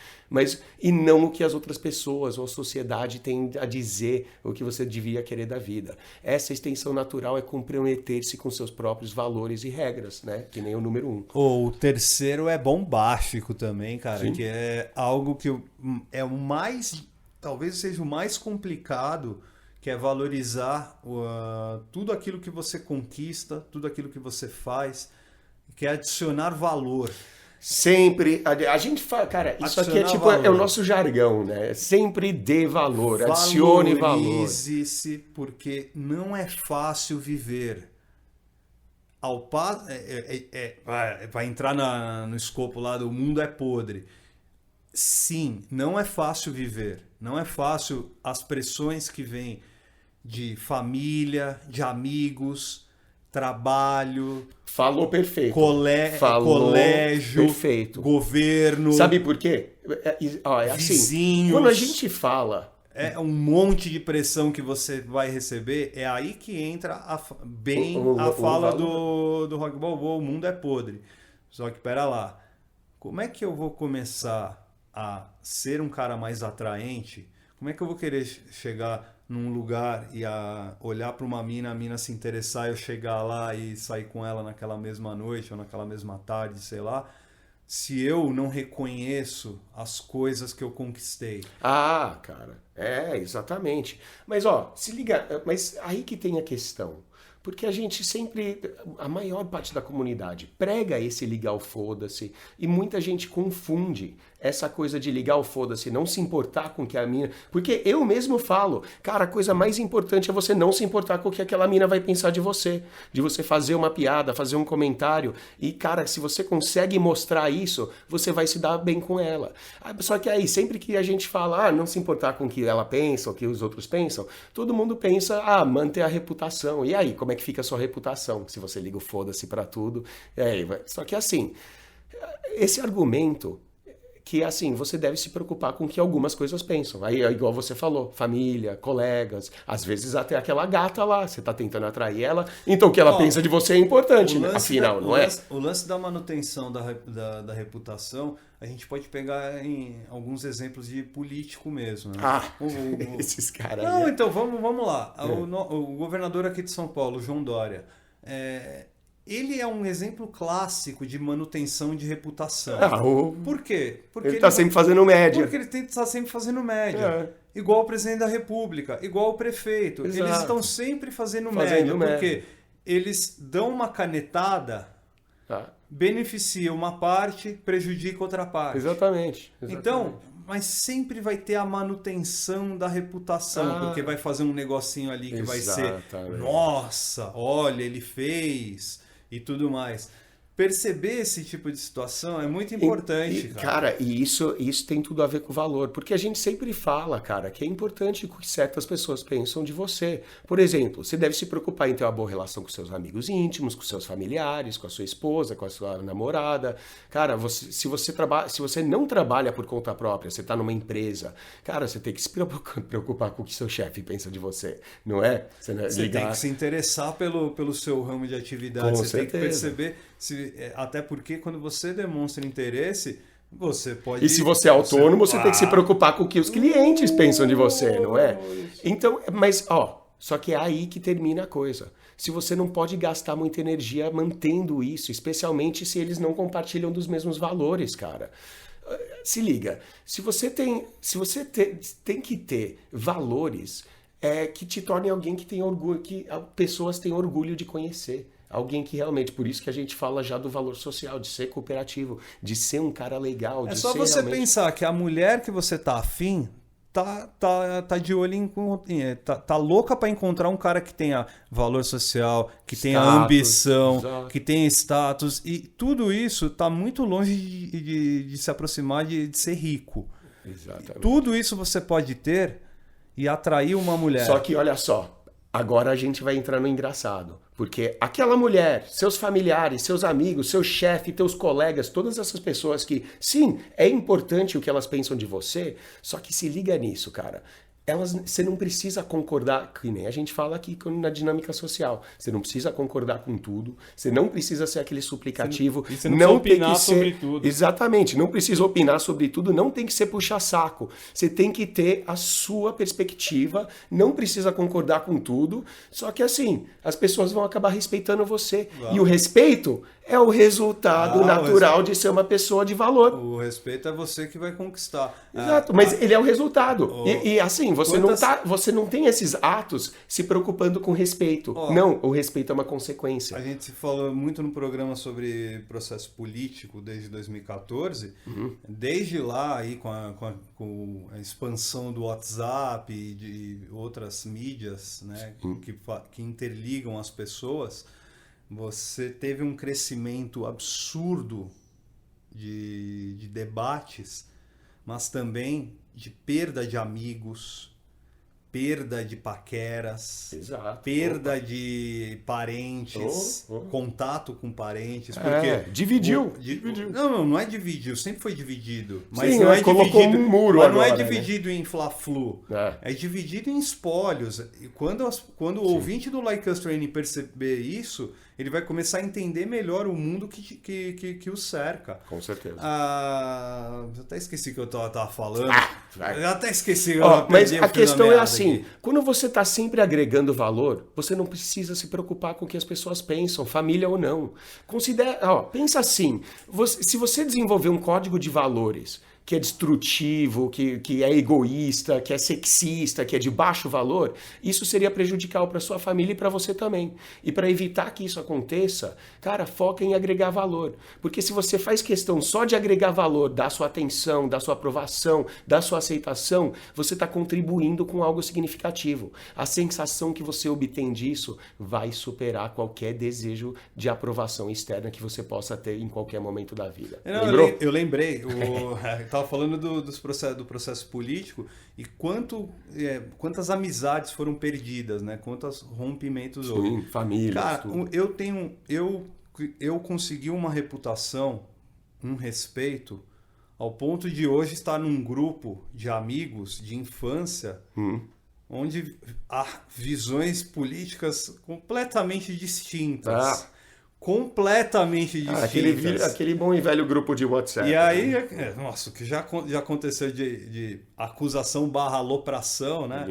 E não o que as outras pessoas ou a sociedade têm a dizer o que você devia querer da vida. Essa extensão natural é comprometer-se com seus próprios valores e regras, né? Que nem o número 1. O terceiro é bombástico também, cara, Sim. que é algo que é o mais, talvez seja o mais complicado, que é valorizar tudo aquilo que você conquista, tudo aquilo que você faz, que é adicionar valor. Sempre, a gente fala, cara, isso aqui é Adicionar tipo, valor. é o nosso jargão, né? Sempre dê valor, adicione valor. Valorize-se, porque não é fácil viver. Vai entrar no escopo lá do mundo é podre. Sim, não é fácil viver. Não é fácil as pressões que vêm de família, de amigos, trabalho, Falou perfeito. colégio, perfeito. governo, Sabe por quê? É assim, vizinhos. quando a gente fala... É um monte de pressão que você vai receber. É aí que entra a fala do Rock Balboa, o mundo é podre. Só que pera lá, como é que eu vou começar a ser um cara mais atraente? Como é que eu vou querer chegar num lugar e olhar para uma mina, a mina se interessar, eu chegar lá e sair com ela naquela mesma noite ou naquela mesma tarde, sei lá, se eu não reconheço as coisas que eu conquistei? Ah, cara, exatamente. Mas se liga, mas aí que tem a questão. Porque a gente sempre, a maior parte da comunidade prega esse ligar o foda-se e muita gente confunde essa coisa de ligar o foda-se, não se importar com o que a mina... Porque eu mesmo falo, cara, a coisa mais importante é você não se importar com o que aquela mina vai pensar de você fazer uma piada, fazer um comentário e, cara, se você consegue mostrar isso, você vai se dar bem com ela. Só que aí, sempre que a gente fala, não se importar com o que ela pensa, o que os outros pensam, todo mundo pensa, manter a reputação. E aí, como é que fica a sua reputação? Se você liga o foda-se pra tudo. Só que assim, esse argumento que assim, você deve se preocupar com o que algumas coisas pensam. Aí, igual você falou, família, colegas, às vezes até aquela gata lá, você tá tentando atrair ela, então o que ela pensa de você é importante, né? Afinal, não é? O lance da manutenção da reputação, a gente pode pegar em alguns exemplos de político mesmo, né? Esses caras Não, aí. então, vamos lá. O governador aqui de São Paulo, João Dória, ele é um exemplo clássico de manutenção de reputação. Por quê? Porque ele tá sempre fazendo média. Porque ele está sempre fazendo média. Igual o presidente da República, igual o prefeito. Exato. Eles estão sempre fazendo média. Porque eles dão uma canetada, beneficia uma parte, prejudica outra parte. Exatamente. Então, mas sempre vai ter a manutenção da reputação, porque vai fazer um negocinho ali que vai ser, nossa, olha, ele fez e tudo mais. Perceber esse tipo de situação é muito importante, cara. E isso tem tudo a ver com o valor. Porque a gente sempre fala, cara, que é importante o que certas pessoas pensam de você. Por exemplo, você deve se preocupar em ter uma boa relação com seus amigos íntimos, com seus familiares, com a sua esposa, com a sua namorada. Cara, se você não trabalha por conta própria, você está numa empresa, cara, você tem que se preocupar com o que seu chefe pensa de você, não é? Você tem que se interessar pelo seu ramo de atividade. Com você certeza. Tem que perceber... Até porque quando você demonstra interesse, você pode... E se você é autônomo, você tem que se preocupar com o que os clientes pensam de você, não é? Então, mas, só que é aí que termina a coisa. Se você não pode gastar muita energia mantendo isso, especialmente se eles não compartilham dos mesmos valores, cara. Se liga, se você tem que ter valores que te tornem alguém que tem orgulho, que pessoas têm orgulho de conhecer. Alguém que realmente, por isso que a gente fala já do valor social, de ser cooperativo, de ser um cara legal, de ser É só você realmente... pensar que a mulher que você tá afim tá de olho em... tá louca para encontrar um cara que tenha valor social, que tenha ambição, exato. Que tenha status, e tudo isso tá muito longe de se aproximar de ser rico. Exatamente. Tudo isso você pode ter e atrair uma mulher. Só que olha só, agora a gente vai entrar no engraçado. Porque aquela mulher, seus familiares, seus amigos, seu chefe, teus colegas, todas essas pessoas que, sim, é importante o que elas pensam de você, só que se liga nisso, cara. Você não precisa concordar, que nem a gente fala aqui na dinâmica social. Você não precisa concordar com tudo, você não precisa ser aquele suplicativo. Você não precisa opinar sobre tudo. Exatamente, não precisa opinar sobre tudo, não tem que ser puxa-saco. Você tem que ter a sua perspectiva, não precisa concordar com tudo, só que assim, as pessoas vão acabar respeitando você. E o respeito é o resultado natural de ser uma pessoa de valor. O respeito é você que vai conquistar. Exato, mas ele é o resultado. E assim, você não tem esses atos se preocupando com respeito. Não, o respeito é uma consequência. A gente falou muito no programa sobre processo político desde 2014. Desde lá, aí, com a expansão do WhatsApp e de outras mídias, né, que interligam as pessoas, você teve um crescimento absurdo de debates, mas também de perda de amigos, perda de paqueras, Exato. perda de parentes, contato com parentes. Porque dividiu. Não é dividiu, sempre foi dividido. Mas Sim, não é colocou dividido, um muro mas agora, não é dividido em fla-flu. É dividido em espólios. E quando o ouvinte do Like Us Training perceber isso, ele vai começar a entender melhor o mundo que o cerca. Com certeza. Eu até esqueci o que eu tava falando. Eu até esqueci. Mas a questão é assim, quando você está sempre agregando valor, você não precisa se preocupar com o que as pessoas pensam, família ou não. Pensa assim, se você desenvolver um código de valores que é destrutivo, que é egoísta, que é sexista, que é de baixo valor, isso seria prejudicial para sua família e para você também. E para evitar que isso aconteça, cara, foca em agregar valor. Porque se você faz questão só de agregar valor, da sua atenção, da sua aprovação, da sua aceitação, você está contribuindo com algo significativo. A sensação que você obtém disso vai superar qualquer desejo de aprovação externa que você possa ter em qualquer momento da vida. Lembrou? Eu lembrei. Estava falando do processo político e quantas amizades foram perdidas, né? Quantos rompimentos houve. Sim, famílias, cara, tudo. Eu consegui uma reputação, um respeito, ao ponto de hoje estar num grupo de amigos de infância onde há visões políticas completamente distintas. Completamente distintas. Aquele bom e velho grupo de WhatsApp. E aí, nossa, o que já aconteceu de acusação / alopração, né?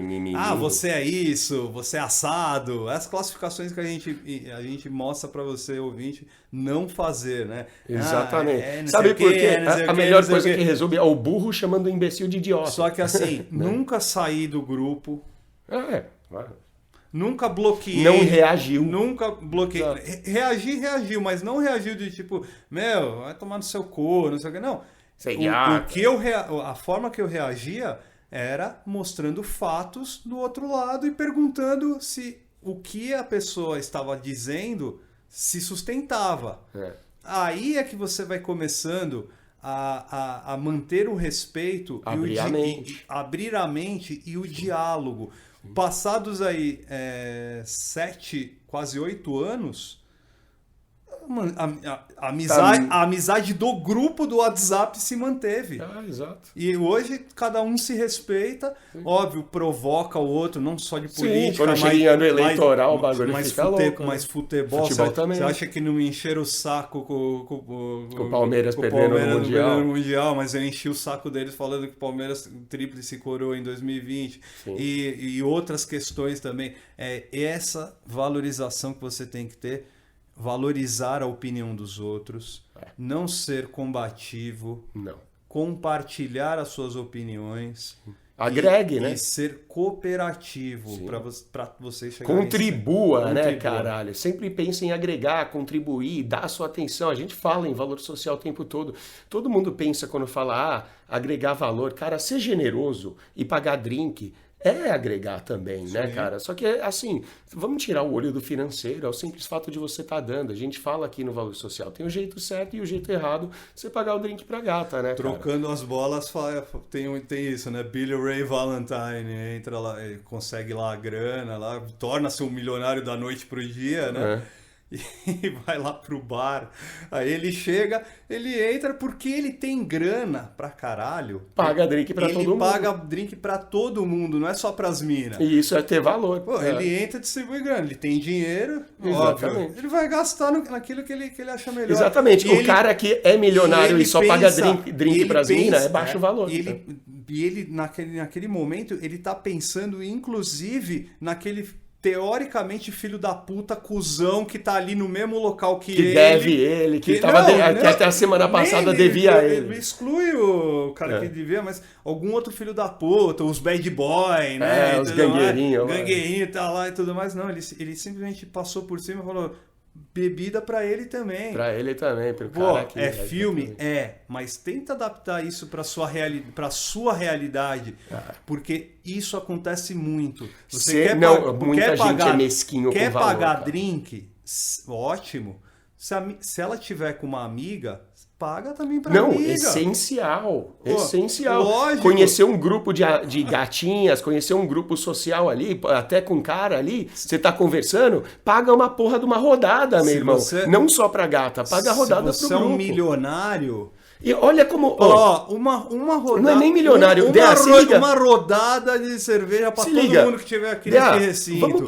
Você é isso, você é assado. As classificações que a gente mostra para você, ouvinte, não fazer, né? Exatamente. Sabe por quê? A melhor coisa que resolve é o burro chamando o imbecil de idiota. Só que assim, nunca saí do grupo. Nunca bloqueei. Não reagiu. Nunca bloqueei. Reagiu, mas não reagiu de tipo, vai tomar no seu cu, não sei o que. Não. A forma que eu reagia era mostrando fatos do outro lado e perguntando se o que a pessoa estava dizendo se sustentava. Aí é que você vai começando a manter o respeito, abrir a mente e o diálogo. Passados aí 7, quase 8 anos, a amizade do grupo do WhatsApp se manteve. Exato. E hoje cada um se respeita, óbvio, provoca o outro, não só de política, quando chega em ano eleitoral, o bagulho fica louco. Mas futebol também. Você acha que não me encheram o saco com o Palmeiras perdendo no Mundial, mas eu enchi o saco deles falando que o Palmeiras tríplice coroa em 2020 e outras questões também. Essa valorização que você tem que ter, valorizar a opinião dos outros, não ser combativo, compartilhar as suas opiniões, agregue, né? E ser cooperativo para você chegar Contribua, né, caralho? Sempre pense em agregar, contribuir, dar a sua atenção. A gente fala em valor social o tempo todo. Todo mundo pensa quando fala, agregar valor. Cara, ser generoso e pagar drink é agregar também, né, cara? Só que, assim, vamos tirar o olho do financeiro, é o simples fato de você estar dando. A gente fala aqui no Valor Social, tem o jeito certo e o jeito errado, você pagar o drink pra gata, né, cara? Trocando as bolas, tem isso, né? Billy Ray Valentine entra lá, ele consegue lá a grana, lá, torna-se um milionário da noite pro dia, né? E vai lá pro bar. Aí ele chega, ele entra porque ele tem grana pra caralho. Paga drink pra todo mundo. Ele paga drink pra todo mundo, não é só pras minas. E isso é ter valor. Pô, ele entra e distribui grana, ele tem dinheiro, Exatamente. óbvio. Ele vai gastar naquilo que ele acha melhor. Exatamente. O cara que é milionário e só paga drink pras minas é baixo valor. E ele naquele momento, ele tá pensando, inclusive, naquele teoricamente filho da puta, cuzão, que tá ali no mesmo local que ele. Que deve ele, que até a semana passada devia ele. Ele exclui o cara que devia, mas algum outro filho da puta, os bad boy, né? Os gangueirinhos. Gangueirinho, tá lá e tudo mais. Não, ele simplesmente passou por cima e falou... Bebida pra ele também. Pra ele também, pro Pô, cara aqui. é filme? Mas tenta adaptar isso pra sua realidade. Porque isso acontece muito. Você muita gente é mesquinho com valor. Quer pagar drink? Ótimo. Se ela tiver com uma amiga, paga também pra amiga. Não, essencial. Essencial. Lógico. Conhecer um grupo de gatinhas, conhecer um grupo social ali, até com um cara ali, você tá conversando, paga uma porra de uma rodada, meu irmão. Não só pra gata, paga a rodada pro grupo. Se você é um milionário... E olha como... uma rodada... Não é nem milionário. Uma rodada de cerveja pra todo mundo que tiver aqui nesse recinto. Vamos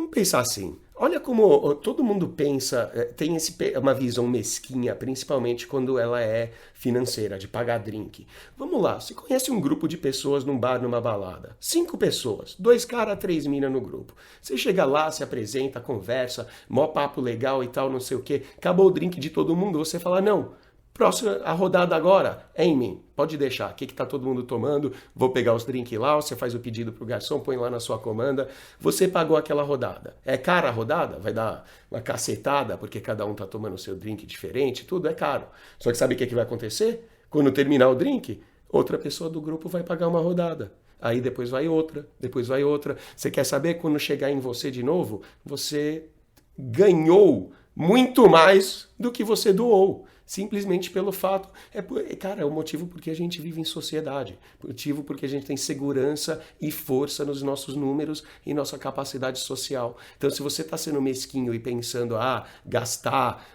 pensar assim. Olha como todo mundo pensa, tem uma visão mesquinha, principalmente quando ela é financeira, de pagar drink. Vamos lá, você conhece um grupo de pessoas num bar, numa balada. 5 pessoas, 2 caras, 3 minas no grupo. Você chega lá, se apresenta, conversa, mó papo legal e tal, não sei o quê. Acabou o drink de todo mundo, você fala, não... Próxima, a rodada agora é em mim. Pode deixar. O que tá todo mundo tomando? Vou pegar os drinks lá, você faz o pedido pro garçom, põe lá na sua comanda. Você pagou aquela rodada. É cara a rodada? Vai dar uma cacetada, porque cada um tá tomando o seu drink diferente, tudo é caro. Só que sabe o que vai acontecer? Quando terminar o drink, outra pessoa do grupo vai pagar uma rodada. Aí depois vai outra, depois vai outra. Você quer saber quando chegar em você de novo? Você ganhou muito mais do que você doou. Simplesmente pelo fato, é o motivo porque a gente vive em sociedade, motivo porque a gente tem segurança e força nos nossos números e nossa capacidade social. Então, se você está sendo mesquinho e pensando, gastar,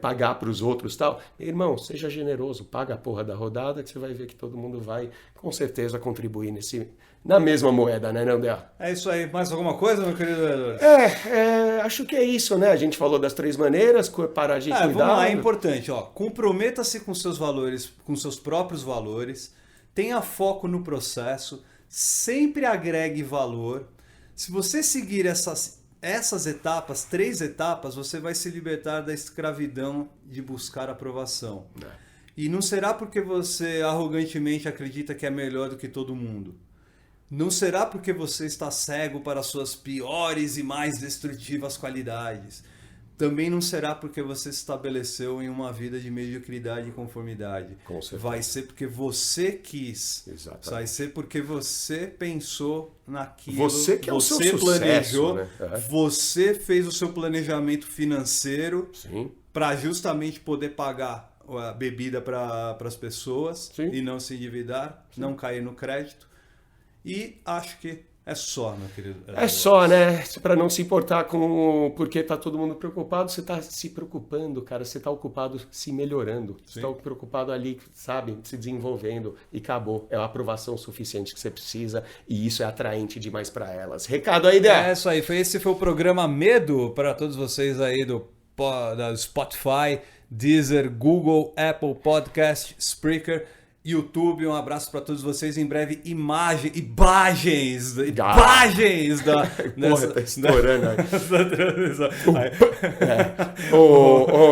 pagar para os outros e tal, meu irmão, seja generoso, paga a porra da rodada que você vai ver que todo mundo vai, com certeza, contribuir na mesma moeda, né, Nandé? É isso aí. Mais alguma coisa, meu querido? Acho que é isso, né? A gente falou das 3 maneiras, parar de cuidar. Vamos lá, é importante, comprometa-se com seus valores, com seus próprios valores, tenha foco no processo, sempre agregue valor. Se você seguir essas etapas, 3 etapas, você vai se libertar da escravidão de buscar aprovação. E não será porque você arrogantemente acredita que é melhor do que todo mundo. Não será porque você está cego para suas piores e mais destrutivas qualidades. Também não será porque você se estabeleceu em uma vida de mediocridade e conformidade. Com certeza. Vai ser porque você quis. Exatamente. Vai ser porque você pensou naquilo. Você que é o seu planejou, sucesso, né? Você fez o seu planejamento financeiro para justamente poder pagar a bebida para as pessoas. Sim. E não se endividar, não cair no crédito. E acho que é só, meu querido. É só, né? Para não se importar com... Porque tá todo mundo preocupado, você tá se preocupando, cara. Você tá ocupado se melhorando. Você tá preocupado ali, sabe? Se desenvolvendo. E acabou. É a aprovação suficiente que você precisa. E isso é atraente demais para elas. Recado aí, Dé? É isso aí. Esse foi o programa Medo para todos vocês aí da Spotify, Deezer, Google, Apple Podcast, Spreaker, YouTube. Um abraço para todos vocês. Em breve, imagens Porra, tá estourando aí.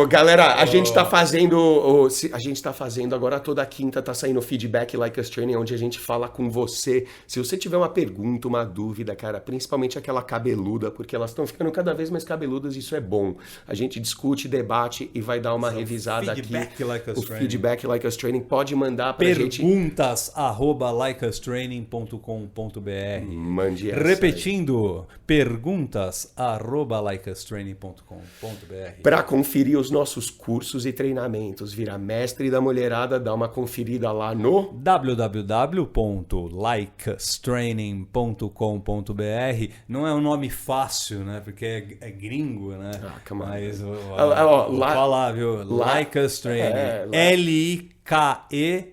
Galera, a gente tá fazendo agora toda quinta, tá saindo o Feedback Like Us Training, onde a gente fala com você. Se você tiver uma pergunta, uma dúvida, cara, principalmente aquela cabeluda, porque elas estão ficando cada vez mais cabeludas, isso é bom. A gente discute, debate e vai dar uma revisada aqui. Like o Feedback Like Us Training pode mandar pra gente. Perguntas@likeustraining.com.br. Mande essa Repetindo, perguntas@likeustraining.com.br. Para conferir os nossos cursos e treinamentos, virar mestre da mulherada, dá uma conferida lá no www.likeustraining.com.br. Não é um nome fácil, né? Porque é gringo, né? come on. Mas vou Lá- falar, viu? lá- Like Us Training. lá- LIKEUS.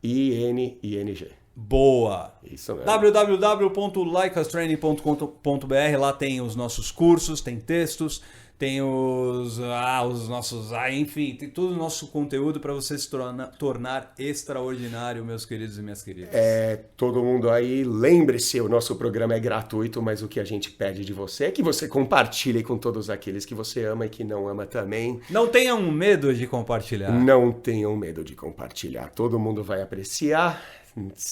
USTRAINING. Boa. Isso mesmo. www.likeustraining.com.br. Lá tem os nossos cursos, tem textos, tem os nossos, enfim, tem todo o nosso conteúdo para você se tornar extraordinário, meus queridos e minhas queridas. Todo mundo aí, lembre-se, o nosso programa é gratuito, mas o que a gente pede de você é que você compartilhe com todos aqueles que você ama e que não ama também. Não tenham medo de compartilhar. Não tenham medo de compartilhar. Todo mundo vai apreciar.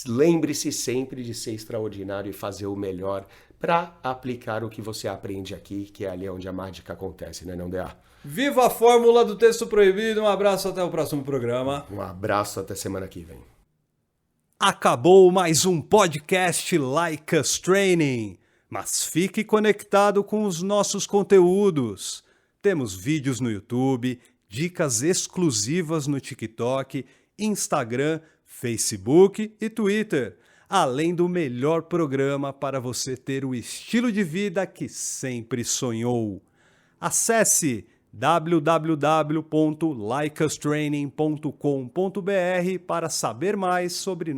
Lembre-se sempre de ser extraordinário e fazer o melhor para aplicar o que você aprende aqui, que é ali onde a mágica acontece, né, não, DA? Viva a fórmula do texto proibido. Um abraço, até o próximo programa. Um abraço, até semana que vem. Acabou mais um podcast Like Us Training, mas fique conectado com os nossos conteúdos. Temos vídeos no YouTube, dicas exclusivas no TikTok, Instagram, Facebook e Twitter, além do melhor programa para você ter o estilo de vida que sempre sonhou. Acesse www.likeustraining.com.br para saber mais sobre